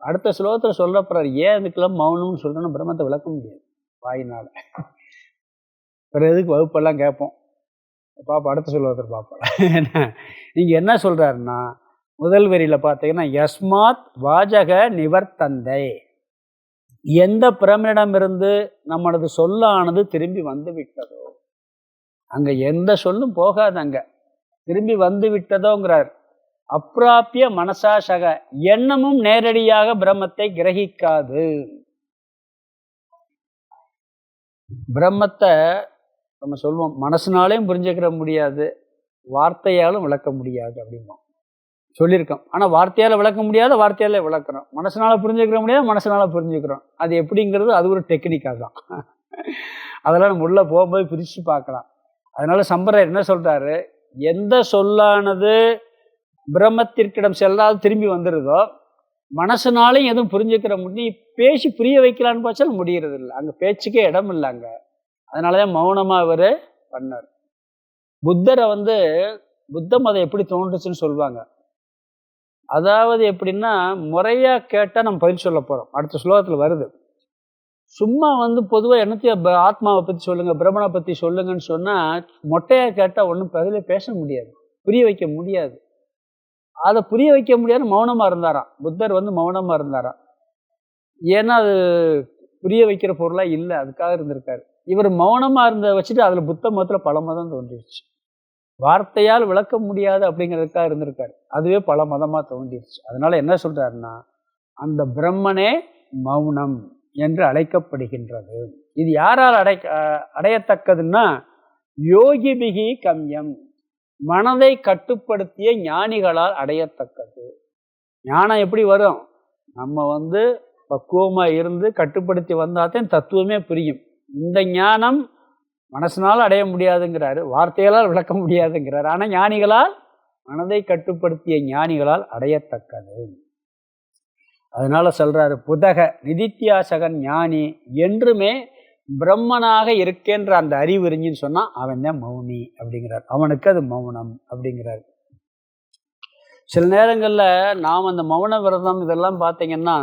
அடுத்த ஸ்லோகத்தில் சொல்லப்படுறார், ஏன் இதுக்கெல்லாம் மௌனம்னு சொல்றோன்னா பிரம்மத்தை விளக்க முடியாது வாயினால. பிறகு எதுக்கு வகுப்பெல்லாம் கேட்போம், பாப்பா அடுத்த ஸ்லோகத்தில் பார்ப்போம். நீங்கள் என்ன சொல்கிறாருன்னா, முதல் வரியில் பார்த்தீங்கன்னா, யஸ்மாத் வாஜக நிவர்த்தந்தை, எந்த பிரமனிடமிருந்து நம்மளது சொல்லானது திரும்பி வந்து விட்டதோ, அங்கே எந்த சொல்லும் போகாது, அங்கே திரும்பி வந்து விட்டதோங்கிறார். அப்பிராப்பிய மனசாசக, எண்ணமும் நேரடியாக பிரம்மத்தை கிரகிக்காது. பிரம்மத்தை நம்ம சொல்லுவோம், மனசுனாலையும் புரிஞ்சுக்கிற முடியாது, வார்த்தையாலும் விளக்க முடியாது அப்படிம்போம், சொல்லியிருக்கோம். ஆனால் வார்த்தையால் விளக்க முடியாத வார்த்தையால் விளக்குறோம், மனசனால் புரிஞ்சுக்கிற முடியாது மனசனால் புரிஞ்சுக்கிறோம். அது எப்படிங்கிறது அது ஒரு டெக்னிக்காக தான். அதெல்லாம் நம்ம உள்ளே போகும்போது பிரித்து பார்க்கலாம். அதனால சம்பரர் என்ன சொல்கிறாரு, எந்த சொல்லானது பிரம்மத்திற்கிடம் செல்லாது திரும்பி வந்துடுதோ, மனசுனாலையும் எதுவும் புரிஞ்சுக்கிற முடியும், பேசி புரிய வைக்கலான்னு பார்த்தாலும் முடிகிறது இல்லை, அங்கே பேச்சுக்கே இடம் இல்லை அங்கே. அதனால தான் மௌனமாக அவர் பண்ணார். புத்தரை வந்து புத்த மதம் எப்படி தோன்றுச்சுன்னு சொல்லுவாங்க. அதாவது எப்படின்னா, முறையாக கேட்டால் நம்ம பதில் சொல்ல போகிறோம், அடுத்த ஸ்லோகத்தில் வருது. சும்மா வந்து பொதுவாக என்னத்தையும் ஆத்மாவை பற்றி சொல்லுங்கள், பிரம்மனை பற்றி சொல்லுங்கன்னு சொன்னால் மொட்டையாக கேட்டால் ஒன்றும் பதிலே பேச முடியாது, புரிய வைக்க முடியாது. அதை புரிய வைக்க முடியாது, மௌனமாக இருந்தாராம். புத்தர் வந்து மௌனமாக இருந்தாராம். ஏன்னா அது புரிய வைக்கிற பொருளாக இல்லை, அதுக்காக இருந்திருக்காரு. இவர் மௌனமாக இருந்த வச்சுட்டு அதில் புத்த மதத்தில் பல மதம் தோன்றிடுச்சு. வார்த்தையால் விளக்க முடியாது அப்படிங்கிறதுக்காக இருந்திருக்காரு, அதுவே பல மதமாக தோன்றிடுச்சு. அதனால என்ன சொல்றாருன்னா, அந்த பிரம்மனே மௌனம் என்று அழைக்கப்படுகின்றது. இது யாரால் அடையத்தக்கதுன்னா, யோகிபிகி கம்யம், மனதை கட்டுப்படுத்திய ஞானிகளால் அடையத்தக்கது. ஞானம் எப்படி வரும், நம்ம வந்து பக்குவமாக இருந்து கட்டுப்படுத்தி வந்தால்தான் தத்துவமே புரியும். இந்த ஞானம் மனசனால் அடைய முடியாதுங்கிறாரு, வார்த்தைகளால் விளக்க முடியாதுங்கிறாரு. ஆனால் ஞானிகளால், மனதை கட்டுப்படுத்திய ஞானிகளால் அடையத்தக்கது. அதனால சொல்றாரு, புதக நிதித்தியாசகன் ஞானி என்றுமே பிரம்மனாக இருக்கின்ற அந்த அறிவு இருந்துன்னு சொன்னால் அவன் தான் மௌனி அப்படிங்கிறார். அவனுக்கு அது மௌனம் அப்படிங்கிறார். சில நேரங்களில் நாம் அந்த மௌன விரதம் இதெல்லாம் பார்த்தீங்கன்னா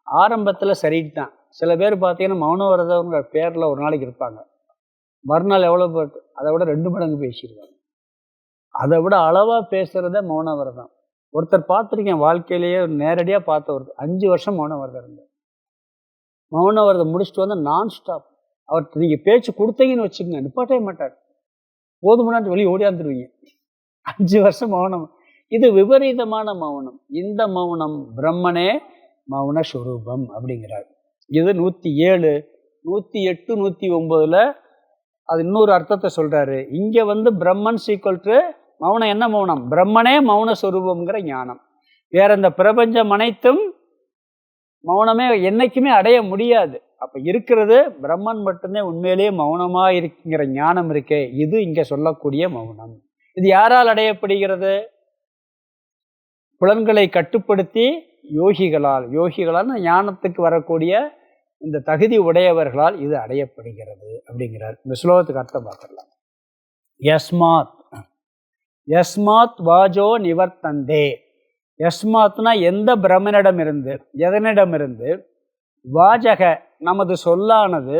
ஆரம்பத்தில் சரிட்டான். சில பேர் பார்த்தீங்கன்னா மௌன விரதங்கிற பேரில் ஒரு நாளைக்கு இருப்பாங்க, மறுநாள் எவ்வளோ போட்டு அதை விட 2 மடங்கு பேசிடுவாங்க. அதை விட அளவாக பேசுகிறத மௌன விரதம். ஒருத்தர் பார்த்துருக்கேன், வாழ்க்கையிலேயே நேரடியாக பார்த்த ஒருத்தர் 5 வருஷம் மௌன விரதம் இருந்தார். மௌன விரதம் முடிச்சுட்டு வந்து நான் ஸ்டாப். அவர்கிட்ட நீங்கள் பேச்சு கொடுத்தீங்கன்னு வச்சுக்கோங்க, நிப்பாட்டவே மாட்டார். போதுமானு வெளியே ஓடியாந்துருவீங்க. 5 வருஷம் மௌனம். இது விபரீதமான மௌனம். இந்த மௌனம் பிரம்மனே மௌன ஸ்வரூபம் அப்படிங்கிறார். இது 107, 108, 109 அது இன்னொரு அர்த்தத்தை சொல்றாரு. இங்க வந்து பிரம்மன் சீக்வல் டு மௌனம். என்ன மௌனம்? பிரம்மனே மௌன ஸ்வரூபம்ங்கிற ஞானம். வேற இந்த பிரபஞ்சம் அனைத்தும் மௌனமே என்னைக்குமே அடைய முடியாது. அப்ப இருக்கிறது பிரம்மன் மட்டும்தான் உண்மையிலேயே மௌனமா இருக்குங்கிற ஞானம் இருக்கே, இது இங்க சொல்லக்கூடிய மௌனம். இது யாரால் அடையப்படுகிறது? புலன்களை கட்டுப்படுத்தி யோகிகளால் ஞானத்துக்கு வரக்கூடிய இந்த தகுதி உடையவர்களால் இது அடையப்படுகிறது அப்படிங்கிறார். இந்த ஸ்லோகத்துக்கு அர்த்தம் பார்த்துடலாம். யஸ்மாத் வாஜோ நிவர்த்தந்தே. யஸ்மாத்னா எந்த பிரம்மனிடம் இருந்து, எதனிடமிருந்து, வாஜக நமது சொல்லானது,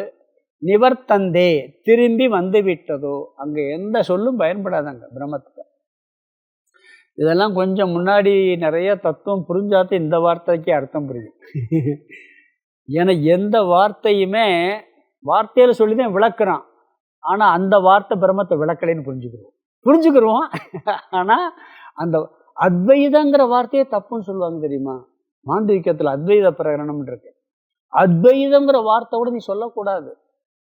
நிவர்த்தந்தே திரும்பி வந்து விட்டதோ, அங்கே எந்த சொல்லும் பயன்படாதாங்க பிரம்மத்துக்கு. இதெல்லாம் கொஞ்சம் முன்னாடி நிறைய தத்துவம் புரிஞ்சாத்து இந்த வார்த்தைக்கு அர்த்தம் புரியும். ஏன்னா எந்த வார்த்தையுமே வார்த்தையில் சொல்லி தான் விளக்குறான். ஆனால் அந்த வார்த்தை பிரம்மத்தை விளக்கலைன்னு புரிஞ்சுக்கிறோம். ஆனால் அந்த அத்வைதங்கிற வார்த்தையே தப்புன்னு சொல்லுவாங்க தெரியுமா? மாண்டவிகத்தில் அத்வைத பிரகரணம் இருக்கு. அத்வைதங்கிற வார்த்தையோட நீ சொல்லக்கூடாது.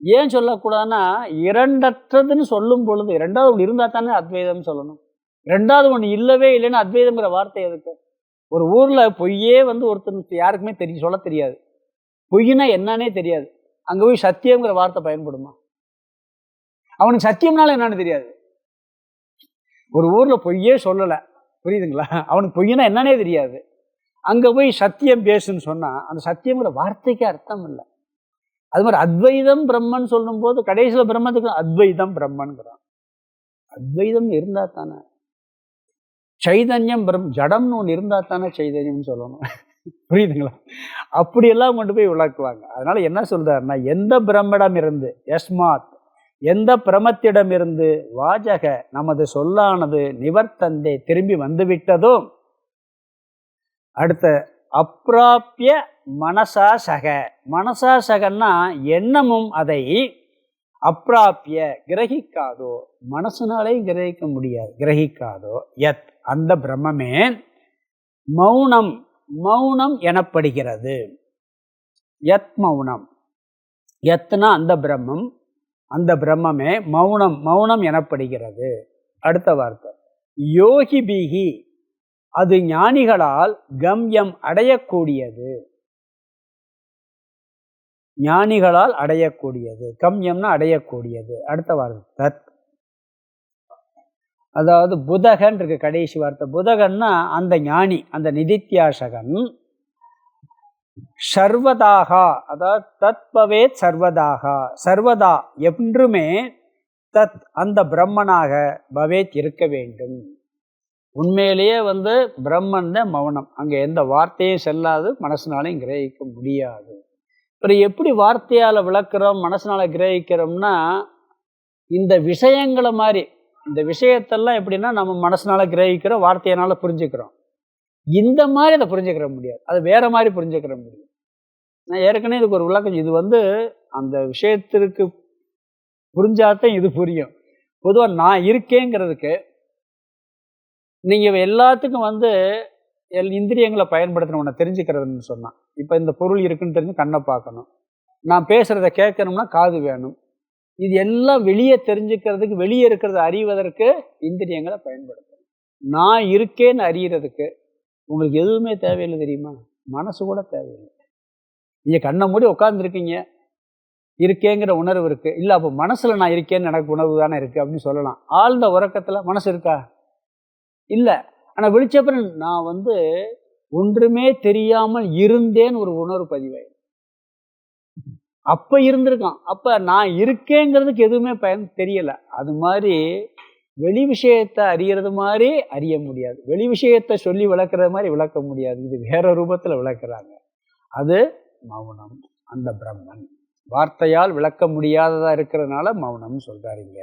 ஏன் சொல்லக்கூடாதுன்னா, இரண்டற்றதுன்னு சொல்லும் பொழுது ரெண்டாவது ஒன்று இருந்தால் தானே அத்வைதம் சொல்லணும். ரெண்டாவது ஒன்று இல்லவே இல்லைன்னா அத்வைதங்கிற வார்த்தை எதுக்கு? ஒரு ஊரில் பொய்யே வந்து ஒருத்தருக்கு யாருக்குமே சொல்ல தெரியாது. பொய்னா என்னன்னே தெரியாது. அங்கே போய் சத்தியங்கிற வார்த்தை பயன்படுமா? அவனுக்கு சத்தியம்னால என்னன்னு தெரியாது. ஒரு ஊரில் பொய்யே சொல்லலை, புரியுதுங்களா? அவனுக்கு பொய்னா என்னன்னே தெரியாது. அங்கே போய் சத்தியம் பேசுன்னு சொன்னால் அந்த சத்தியங்கிற வார்த்தைக்கு அர்த்தம் இல்லை. அது மாதிரி அத்வைதம் பிரம்மன் சொல்லும் போது கடைசியில் பிரம்மத்துக்கு அத்வைதம் பிரம்மன்கிறான். அத்வைதம் இருந்தால் தானே சைதன்யம் ஜடம்னு ஒன்று இருந்தால் தானே சைதன்யம்னு சொல்லணும். புரியுதுங்களா? அப்படியெல்லாம் கொண்டு போய் விளக்குவாங்க. அதனால என்ன சொல்றாருன்னா, எந்த பிரம்மிடம் இருந்து, யஸ்மாத் எந்த பிரமத்திடம் இருந்து, வாஜக நமது சொல்லானது, நிவர்த்தந்தே திரும்பி வந்துவிட்டதோ, அடுத்த அப்பிராப்பிய மனசாசக. மனசாசகன்னா எண்ணமும் அதை அப்பிராப்பிய கிரகிக்காதோ, மனசுனாலே கிரகிக்க முடியாது, கிரகிக்காதோ, யத் அந்த பிரம்மமே மௌனம் மௌனம் எனப்படுகிறது. யத் மௌனம். யத்னா அந்த பிரம்மம், அந்த பிரம்மமே மௌனம் மௌனம் எனப்படுகிறது. அடுத்த வார்த்தை யோகிபிகி அது ஞானிகளால் கம்யம் அடையக்கூடியது. ஞானிகளால் அடையக்கூடியது, கம்யம்னா அடையக்கூடியது. அடுத்த வார்த்தை தத், அதாவது புதகன் இருக்கு கடைசி வார்த்தை. புதகன்னா அந்த ஞானி, அந்த நிதித்தியாசகன். சர்வதாகா, அதாவது தத் பவேத் சர்வதாகா, சர்வதா என்றுமே தத் அந்த பிரம்மனாக பவேத் இருக்க வேண்டும். உண்மையிலேயே வந்து பிரம்மன் தான் மௌனம். அங்கே எந்த வார்த்தையும் செல்லாது, மனசுனாலையும் கிரகிக்க முடியாது. அப்புறம் எப்படி வார்த்தையால் விளக்குறோம், மனசுனால கிரகிக்கிறோம்னா, இந்த விஷயங்களை மாதிரி, இந்த விஷயத்தெல்லாம் எப்படின்னா நம்ம மனசுனால கிரகிக்கிறோம், வார்த்தையினால புரிஞ்சுக்கிறோம். இந்த மாதிரி அதை புரிஞ்சுக்கிற முடியாது, அது வேற மாதிரி புரிஞ்சுக்கிற முடியும். நான் ஏற்கனவே இதுக்கு ஒரு விளக்கம், இது வந்து அந்த விஷயத்திற்கு புரிஞ்சாதான் இது புரியும். பொதுவாக நான் இருக்கேங்கிறதுக்கு நீங்கள் எல்லாத்துக்கும் வந்து இந்திரியங்களை பயன்படுத்தணும் உன்னை தெரிஞ்சுக்கிறதுன்னு சொன்னான். இப்போ இந்த பொருள் இருக்குன்னு தெரிஞ்சு கண்ணை பார்க்கணும், நான் பேசுகிறத கேட்கணும்னா காது வேணும். இது எல்லாம் வெளியே தெரிஞ்சுக்கிறதுக்கு, வெளியே இருக்கிறத அறிவதற்கு இந்திரியங்களை பயன்படுத்தணும். நான் இருக்கேன்னு அறியறதுக்கு உங்களுக்கு எதுவுமே தேவையில்லை தெரியுமா? மனசு கூட தேவையில்லை. நீங்கள் கண்ணை மூடி உட்காந்துருக்கீங்க, இருக்கேங்கிற உணர்வு இருக்குது. இல்லை அப்போ மனசில் நான் இருக்கேன்னு எனக்கு உணர்வு தானே இருக்குது அப்படின்னு சொல்லலாம். ஆழ்ந்த உறக்கத்தில் மனசு இருக்கா? இல்லை. ஆனால் விழிச்சப்பறம் நான் வந்து ஒன்றுமே தெரியாமல் இருந்தேன்னு ஒரு உணர்வு பதிவாயிடும். அப்போ இருந்திருக்கான். அப்போ நான் இருக்கேங்கிறதுக்கு எதுவுமே தெரியலை. அது மாதிரி வெளி விஷயத்தை அறியறது மாதிரி அறிய முடியாது, வெளி விஷயத்தை சொல்லி விளக்குறது மாதிரி விளக்க முடியாது. இது வேற ரூபத்தில் விளக்குறாங்க. அது மௌனம், அந்த பிரம்மன் வார்த்தையால் விளக்க முடியாததா இருக்கிறதுனால மௌனம்னு சொல்றாருங்க.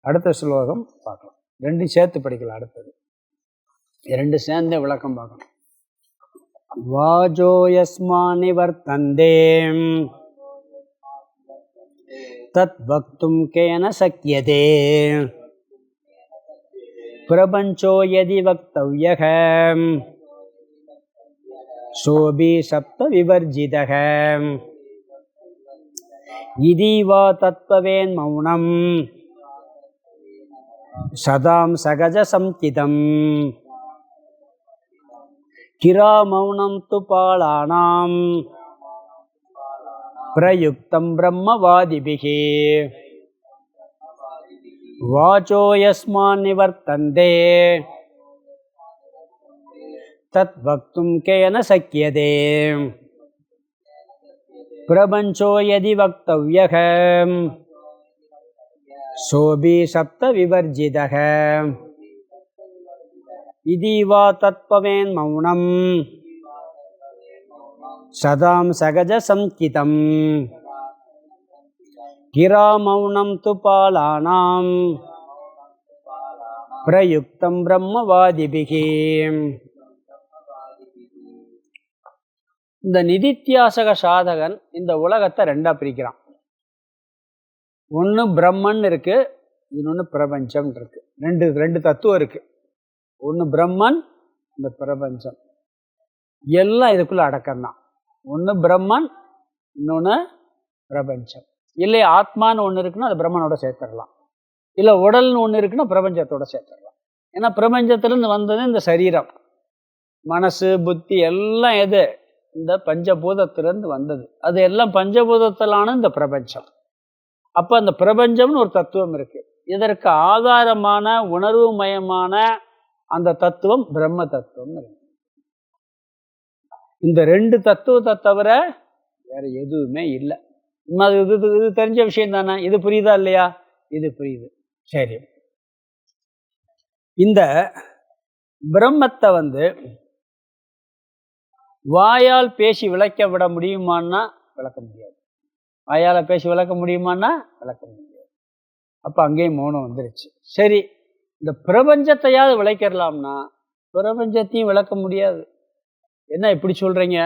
அடுத்த ஸ்லோகம் பார்க்கலாம், ரெண்டும் சேர்த்து படிக்கலாம். அடுத்தது ரெண்டு சேர்ந்தே விளக்கம் பார்க்கணும். வாஜோ யஸ்மானி வர்த்தந்தே தத் வக்தும் கேன சக்யதே பிரபஞ்சோ யதி வக்தவ்யக சோபி சப்த விவர்ஜிதக இதீவா தத்வவேன் மௌனம் சதாம் சகஜ சம்கிதம் கிரா மௌனம் து பாலானாம் பிரயுக்தம் பிரம்மவாதிபிஹி வாச்சோ யஸ்மான் நிவர்த்தந்தே தத் வக்தும் கேன சக்கியதே பிரபஞ்சோ யதி வக்தவ்யக சோபி சப்த விவர்ஜிதக இதீவா தத்வவேன் மௌனம் சதாம் சகஜ சம்கிதம் கிரா மௌனம் து பாலானாம் பிரயுக்தம் பிரம்மவாதிபிஹி. இந்த நிதித்தியாசக சாதகன் இந்த உலகத்தை ரெண்டா பிரிக்கிறான். ஒன்று பிரம்மன் இருக்கு, இன்னொன்று பிரபஞ்சம் இருக்கு. ரெண்டு தத்துவம் இருக்கு. ஒன்று பிரம்மன், இந்த பிரபஞ்சம். எல்லாம் இதுக்குள்ள அடக்கம்தான். ஒன்று பிரம்மன், இன்னொன்று பிரபஞ்சம். இல்லை ஆத்மான்னு ஒன்று இருக்குன்னா அது பிரம்மனோட சேர்த்துடலாம். இல்லை உடல்னு ஒன்று இருக்குன்னா பிரபஞ்சத்தோட சேர்த்துடலாம். ஏன்னா பிரபஞ்சத்திலேருந்து வந்தது இந்த சரீரம், மனசு, புத்தி எல்லாம் எது இந்த பஞ்சபூதத்திலிருந்து வந்தது. அது எல்லாம் பஞ்சபூதத்திலான இந்த பிரபஞ்சம். அப்போ அந்த பிரபஞ்சம்னு ஒரு தத்துவம் இருக்கு. இதற்கு ஆதாரமான உணர்வு மயமான அந்த தத்துவம் பிரம்ம தத்துவம் இருக்கு. இந்த ரெண்டு தத்துவத்தை தவிர வேற எதுவுமே இல்லை. இது தெரிஞ்ச விஷயம் தானே. இது புரியுதா இல்லையா? இது புரியுது. சரி, இந்த பிரம்மத்தை வாயால் பேசி விளக்க விட முடியுமான்னா விளக்க முடியாது. வாயால் பேசி விளக்க முடியுமான்னா விளக்க முடியாது. அப்போ அங்கேயும் மௌனம் வந்துருச்சு. சரி, இந்த பிரபஞ்சத்தையாவது விளக்கிடலாம்னா பிரபஞ்சத்தையும் விளக்க முடியாது. என்ன இப்படி சொல்கிறீங்க?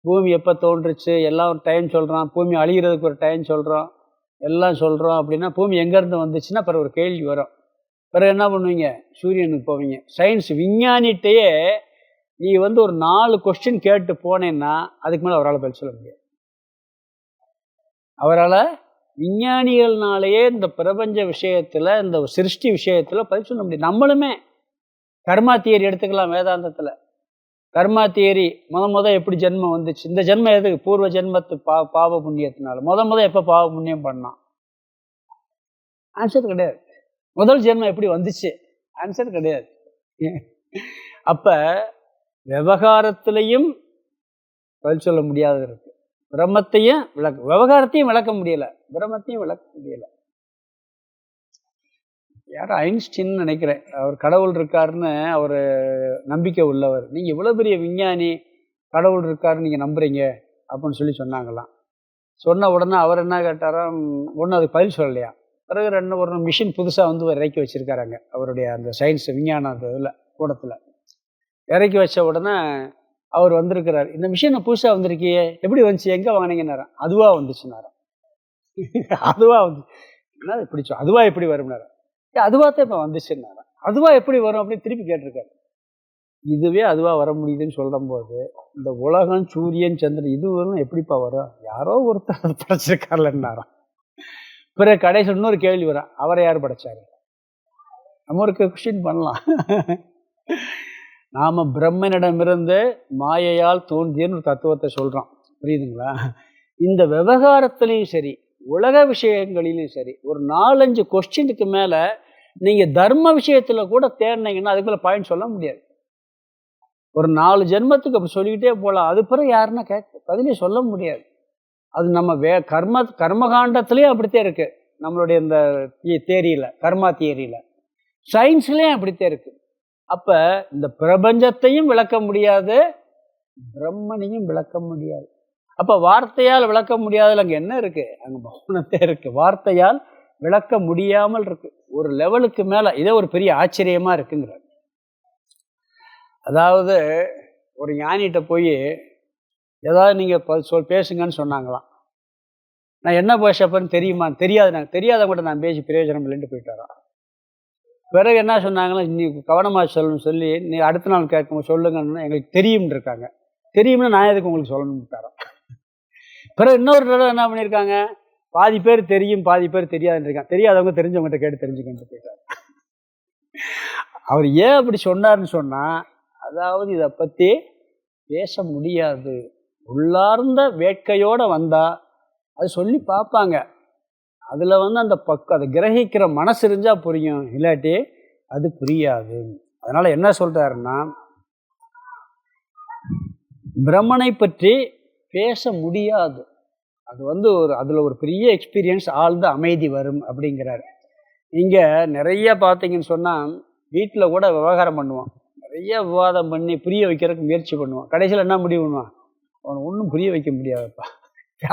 பூமி எப்போ தோன்றுச்சு, எல்லாம் ஒரு டைம் சொல்கிறான். பூமி அழிகிறதுக்கு ஒரு டைம் சொல்கிறோம், எல்லாம் சொல்கிறோம். அப்படின்னா பூமி எங்கேருந்து வந்துச்சுன்னா பிறகு ஒரு கேள்வி வரும். பிறகு என்ன பண்ணுவீங்க? சூரியனுக்கு போவீங்க. சயின்ஸ் விஞ்ஞானிகிட்டையே நீ ஒரு 4 கொஸ்டின் கேட்டு போனேன்னா அதுக்கு மேலே அவரால் பதில் சொல்ல முடியாது. அவரால் விஞ்ஞானிகள்னாலேயே இந்த பிரபஞ்ச விஷயத்தில், இந்த சிருஷ்டி விஷயத்தில் பதில் சொல்ல முடியும். நம்மளுமே கர்மா தியரி எடுத்துக்கலாம். வேதாந்தத்தில் கர்மா தியரி முத எப்படி ஜென்மம் வந்துச்சு, இந்த ஜென்மம் எதுக்கு, பூர்வ ஜென்மத்து பாவ புண்ணியத்தினால. முத எப்போ பாவ புண்ணியம் பண்ணான்? ஆன்சர் கிடையாது. முதல் ஜென்மம் எப்படி வந்துச்சு? ஆன்சர் கிடையாது. அப்போ விவகாரத்திலையும் பதில் சொல்ல முடியாது இருக்கு. பிரம்மத்தையும் விவகாரத்தையும் விளக்க முடியலை, பிரம்மத்தையும் விளக்க முடியலை. யாரும் ஐன்ஸ்டீன் நினைக்கிறேன், அவர் கடவுள் இருக்காருன்னு அவர் நம்பிக்கை உள்ளவர். நீங்கள் இவ்வளோ பெரிய விஞ்ஞானி, கடவுள் இருக்காருன்னு நீங்கள் நம்புறீங்க அப்படின்னு சொன்னாங்களாம். சொன்ன உடனே அவர் என்ன கேட்டாராம், ஒன்றும் அதுக்கு பதில் சொல்லலையா. பிறகு ஒரு மிஷின் புதுசாக இறக்கி வச்சுருக்காராங்க அவருடைய அந்த சயின்ஸ் விஞ்ஞான அந்த இதில் கூடத்தில். இறக்கி வச்ச உடனே அவர் வந்திருக்கிறார். இந்த மிஷினை புதுசாக வந்திருக்கியே, எப்படி வந்துச்சு, எங்கே வாங்கினீங்கன்னாராம். அதுவாக வந்துச்சுன்னாராம். அதுவாக வந்து என்ன பிடிச்சோம், அதுவாக எப்படி வரும்னாரா. அதுவாக தான் இப்போ வந்துச்சுன்னாராம். அதுவாக எப்படி வரும் அப்படின்னு திருப்பி கேட்டிருக்காரு. இதுவே அதுவாக வர முடியுதுன்னு சொல்லும் போது இந்த உலகம், சூரியன், சந்திரன் இதுவெல்லாம் எப்படிப்பா வரும்? யாரோ ஒருத்தர் படைச்சிருக்காருலன்னாராம். பிறகு கடைசி இன்னொரு கேள்வி வரும், அவரை யார் படைச்சாரு? நம்ம ஒரு கொஸ்டின் பண்ணலாம். நாம் பிரம்மனிடமிருந்து மாயையால் தோன்றியன்னு ஒரு தத்துவத்தை சொல்கிறோம், புரியுதுங்களா? இந்த விவகாரத்துலேயும் சரி, உலக விஷயங்களிலும் சரி, ஒரு 4-5 கொஸ்டினுக்கு மேலே நீங்கள் தர்ம விஷயத்தில் கூட தேடினீங்கன்னா அதுக்கு மேலே பாயிண்ட் சொல்ல முடியாது. ஒரு 4 ஜென்மத்துக்கு அப்படி சொல்லிக்கிட்டே போகலாம். அது பிறகு யாருன்னா பதிலே சொல்ல முடியாது. அது நம்ம கர்மகாண்டத்துலேயும் அப்படித்தான் இருக்குது. நம்மளுடைய இந்த தியரியில், கர்மா தியரியில், சயின்ஸ்லேயும் அப்படித்தான் இருக்குது. அப்போ இந்த பிரபஞ்சத்தையும் விளக்க முடியாது, பிரம்மனையும் விளக்க முடியாது. அப்போ வார்த்தையால் விளக்க முடியாதுல அங்கே என்ன இருக்குது? அங்கே மௌனத்தே இருக்குது. வார்த்தையால் விளக்க முடியாமல் இருக்கு. ஒரு லெவலுக்கு மேலே இதே ஒரு பெரிய ஆச்சரியமாக இருக்குங்கிறார். அதாவது ஒரு ஞானிகிட்ட போய் ஏதாவது நீங்கள் பேசுங்கன்னு சொன்னாங்களாம். நான் என்ன பேசப்பன்னு தெரியுமா? தெரியாது. தெரியாதவங்கள்ட்ட நான் பேசி பிரயோஜனம் இல்லைன்ட்டு போயிட்டாராம். பிறகு என்ன சொன்னாங்கன்னா, நீ கவனமாக சொல்லணும்னு சொல்லி, நீ அடுத்த நாள் கேட்கும் சொல்லுங்கன்னு எங்களுக்கு தெரியும்னு இருக்காங்க. தெரியும்னா நான் எதுக்கு உங்களுக்கு சொல்லணும்ட்டாரோ. பிறகு இன்னொரு தடவை என்ன பண்ணியிருக்காங்க, பாதி பேர் தெரியும் பாதி பேர் தெரியாதுன்னு இருக்காங்க. தெரியாதவங்க தெரிஞ்சவங்ககிட்ட கேட்டு தெரிஞ்சுக்கிட்டு போயிட்டார். அவர் ஏன் அப்படி சொன்னார்னு சொன்னால், அதாவது இதை பற்றி பேச முடியாது, உள்ளார்ந்த வேட்கையோடு வந்தால் அது சொல்லி பார்ப்பாங்க. அதில் அந்த அதை கிரகிக்கிற மனசு இருந்தால் புரியும், இல்லாட்டி அது புரியாது. அதனால் என்ன சொல்கிறாருன்னா, பிரம்மனை பற்றி பேச முடியாது. அது அதில் ஒரு பெரிய எக்ஸ்பீரியன்ஸ், ஆழ்ந்த அமைதி வரும் அப்படிங்கிறாரு. இங்கே நிறைய பார்த்தீங்கன்னு சொன்னால், வீட்டில் கூட விவகாரம் பண்ணுவோம், நிறைய விவாதம் பண்ணி புரிய வைக்கிறதுக்கு முயற்சி பண்ணுவோம். கடைசியில் என்ன முடிவு பண்ணுவான், அவனை ஒன்றும் புரிய வைக்க முடியாதுப்பா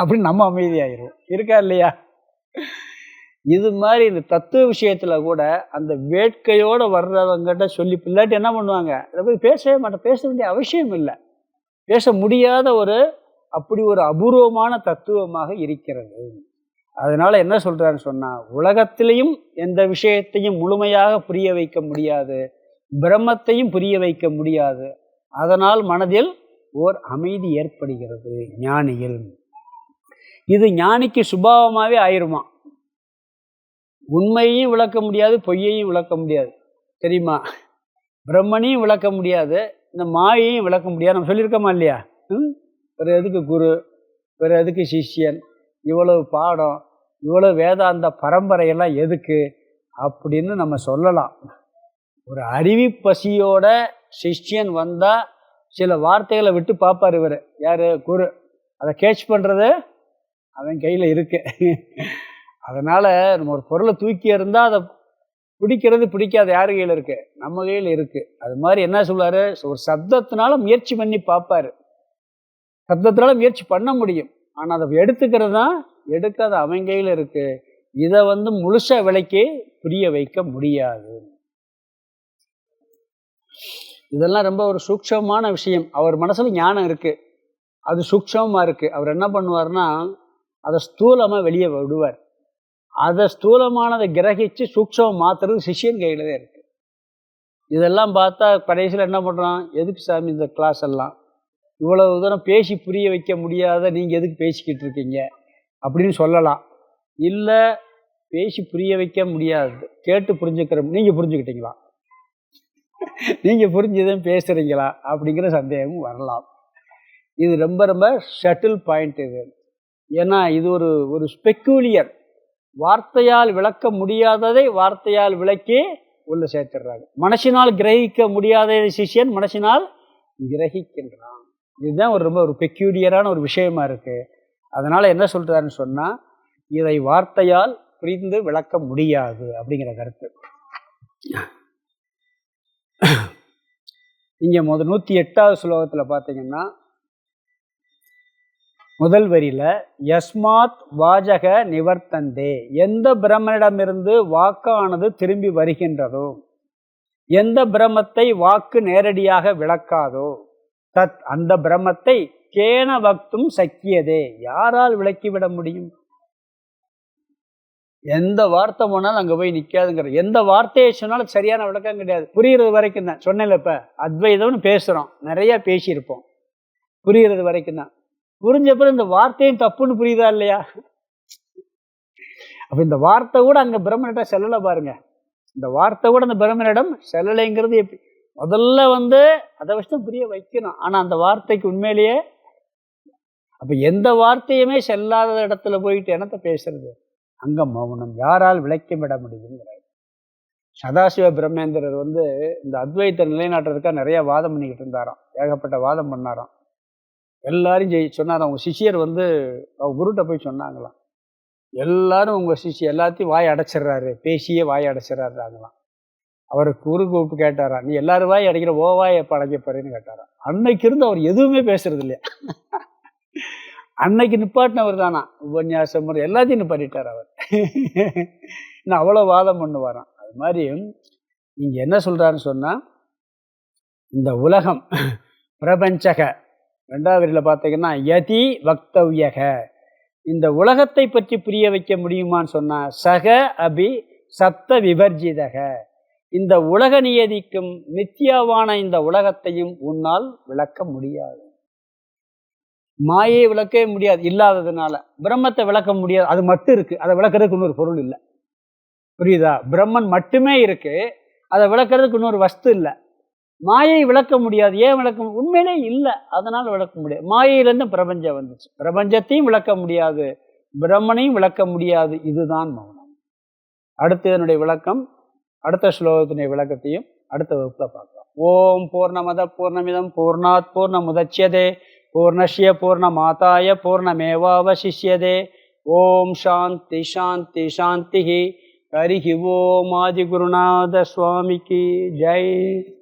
அப்படின்னு நம்ம அமைதியாகிடுவோம். இருக்கா இல்லையா? இது மாதிரி இந்த தத்துவ விஷயத்தில் கூட அந்த வேட்கையோடு வர்றவங்கிட்ட சொல்லி, பிள்ளாட்டி என்ன பண்ணுவாங்க, அதை போய் பேசவே மாட்டேன், பேச வேண்டிய அவசியம் இல்லை, பேச முடியாத அப்படி ஒரு அபூர்வமான தத்துவமாக இருக்கிறது. அதனால என்ன சொல்றாருன்னு சொன்னா, உலகத்திலையும் எந்த விஷயத்தையும் முழுமையாக புரிய வைக்க முடியாது, பிரம்மத்தையும் புரிய வைக்க முடியாது. அதனால் மனதில் ஓர் அமைதி ஏற்படுகிறது ஞானியில். இது ஞானிக்கு சுபாவமாகவே ஆயிருமா. உண்மையையும் விளக்க முடியாது, பொய்யையும் விளக்க முடியாது, தெரியுமா? பிரம்மனையும் விளக்க முடியாது, இந்த மாயையும் விளக்க முடியாது. நம்ம சொல்லியிருக்கோமா இல்லையா? வேறு எதுக்கு குரு, வேறு எதுக்கு சிஷ்யன், இவ்வளவு பாடம், இவ்வளவு வேதாந்த பரம்பரையெல்லாம் எதுக்கு அப்படின்னு நம்ம சொல்லலாம். ஒரு அறிவிப்பசியோட சிஷ்யன் வந்தால் சில வார்த்தைகளை விட்டு பார்ப்பார் இவர், யார்? குரு. அதை கேட்ச் பண்ணுறது அவன் கையில் இருக்கு. அதனால் நம்ம ஒரு பொருளை தூக்கி இருந்தால் அதை பிடிக்கிறது பிடிக்காத யார் கையில் இருக்கு? நம்ம கையில் இருக்குது. அது மாதிரி என்ன சொல்வார், ஒரு சப்தத்தினால முயற்சி பண்ணி பார்ப்பார். சப்தத்தினால முயற்சி பண்ண முடியும், ஆனால் அதை எடுத்துக்கிறது தான் எடுக்காத அவன் கையில் இருக்கு. இதை முழுசா விலைக்கு புரிய வைக்க முடியாது. இதெல்லாம் ரொம்ப ஒரு சூக்ஷமான விஷயம். அவர் மனசில் ஞானம் இருக்குது, அது சூக்ஷமாக இருக்குது. அவர் என்ன பண்ணுவார்னா, அதை ஸ்தூலமாக வெளியே விடுவார். அதை ஸ்தூலமானதை கிரகிச்சு சூக்ஷமாக மாற்றுறது சிஷ்யன் கையில் தான் இருக்குது. இதெல்லாம் பார்த்தா கடைசியில் என்ன பண்ணுறான், எதுக்கு சாமி இந்த கிளாஸ் எல்லாம், இவ்வளவு தூரம் பேசி புரிய வைக்க முடியாத நீங்கள் எதுக்கு பேசிக்கிட்டு இருக்கீங்க அப்படின்னு சொல்லலாம். இல்லை, பேசி புரிய வைக்க முடியாது, கேட்டு புரிஞ்சுக்கிற, நீங்கள் புரிஞ்சுக்கிட்டீங்களா, நீங்கள் புரிஞ்சுதான் பேசுகிறீங்களா அப்படிங்கிற சந்தேகமும் வரலாம். இது ரொம்ப ரொம்ப ஷட்டில் பாயிண்ட் இது. ஏன்னா இது ஒரு ஸ்பெக்குலியர், வார்த்தையால் விளக்க முடியாததை வார்த்தையால் விளக்கி உள்ள சேர்த்துடுறாங்க. மனசினால் கிரகிக்க முடியாததை சிஷ்யன் மனசினால் கிரகிக்கின்றான். இதுதான் ரொம்ப ஒரு பெக்யூலியரான ஒரு விஷயமா இருக்கு. அதனால என்ன சொல்றாருன்னு சொன்னா, இதை வார்த்தையால் புரிந்து விளக்க முடியாது அப்படிங்கிற கருத்து. இங்க 108வது ஸ்லோகத்துல பாத்தீங்கன்னா, முதல் வரியில யஸ்மாத் வாஜக நிவர்த்தந்தே, எந்த பிரம்மனிடமிருந்து வாக்கானது திரும்பி வருகின்றதோ, எந்த பிரம்மத்தை வாக்கு நேரடியாக விளக்காதோ, தத் அந்த பிரம்மத்தை கேன வக்தும் சக்கியதே, யாரால் விளக்கிவிட முடியும்? எந்த வார்த்தை போனாலும் அங்கே போய் நிற்காதுங்கிற, எந்த வார்த்தையை சொன்னாலும் சரியான விளக்கம் கிடையாது. புரிகிறது வரைக்கும் தான். சொன்னேன்ல, இப்போ அத்வைதம்னு பேசுகிறோம், நிறையா பேசியிருப்போம், புரிகிறது வரைக்கும் தான். புரிஞ்சப்பறம் இந்த வார்த்தையும் தப்புன்னு புரியுதா இல்லையா? அப்போ இந்த வார்த்தை கூட அங்கே பிரம்மனிடம் செல்லலை பாருங்க. இந்த வார்த்தை கூட அந்த பிரம்மனிடம் செல்லலைங்கிறது எப்படி? முதல்ல அதை வச்சு தான் புரிய வைக்கணும். ஆனால் அந்த வார்த்தைக்கு உண்மையிலேயே, அப்போ எந்த வார்த்தையுமே செல்லாத இடத்துல போயிட்டு என்னத்தை பேசுறது? அங்கே மௌனம், யாரால் விளக்கிவிட முடியுங்கிறார். சதாசிவ பிரம்மேந்திரர் இந்த அத்வைத்தை நிலைநாட்டுறதுக்காக நிறைய வாதம் பண்ணிக்கிட்டு இருந்தாராம், ஏகப்பட்ட வாதம் பண்ணாராம். எல்லாரும் சொன்னாராம். அவங்க சிஷியர் அவங்க குருட்ட போய் சொன்னாங்களாம், எல்லாரும் உங்கள் சிஷியர் எல்லாத்தையும் வாய் அடைச்சிட்றாரு, பேசியே வாய் அடைச்சிட்றாருங்களாம். அவர் குரு கூப்பிட்டு கேட்டாராம், நீ எல்லாரும் வாய் அடைக்கிற, ஓ வாய் எப்போ அடைக்க போறேன்னு கேட்டாராம். அன்னைக்கு இருந்து அவர் எதுவுமே பேசுறது இல்லையா. அன்னைக்கு நிப்பாட்டினவர் தானா, உபன்யாசம் எல்லாத்தையும் நிப்பாட்டிட்டார் அவர். இன்னும் அவ்வளோ வாதம் பண்ணுவாராம். அது மாதிரி நீங்க என்ன சொல்றாருன்னு சொன்னா, இந்த உலகம் பிரபஞ்சக, 2வது வரியில பார்த்தீங்கன்னா யதி வக்தவ்யக, இந்த உலகத்தை பற்றி புரிய வைக்க முடியுமான்னு சொன்னா, சக அபி சப்த விவர்ஜிதக, இந்த உலக நியதிக்கும் மித்யாவான இந்த உலகத்தையும் உன்னால் விளக்க முடியாது. மாயை விளக்கவே முடியாது இல்லாததுனால. பிரம்மத்தை விளக்க முடியாது, அது மட்டும் இருக்கு, அதை விளக்குறதுக்கு இன்னொரு பொருள் இல்லை. புரியுதா? பிரம்மன் மட்டுமே இருக்கு, அதை விளக்குறதுக்கு இன்னொரு வஸ்து இல்லை. மாயை விளக்க முடியாது. ஏன் விளக்க? உண்மையிலே இல்லை, அதனால விளக்க முடியாது. மாயையிலேருந்து பிரபஞ்சம் வந்துச்சு. பிரபஞ்சத்தையும் விளக்க முடியாது, பிரம்மனையும் விளக்க முடியாது. இதுதான் மௌனம். அடுத்து என்னுடைய விளக்கம், அடுத்த ஸ்லோகத்தினுடைய விளக்கத்தையும் அடுத்த வகுப்புல பார்க்கலாம். ஓம் பூர்ணமத பூர்ணமிதம் பூர்ணாத் பூர்ணமுதச்யதே பூர்ணஸ்ய பூர்ணமாதாய பூர்ணமேவாவசிஷ்யதே. ஓம் சாந்தி சாந்தி சாந்தி. ஹரிஹி ஓம். ஆதிகுருநாத சுவாமிக்கு ஜெய்.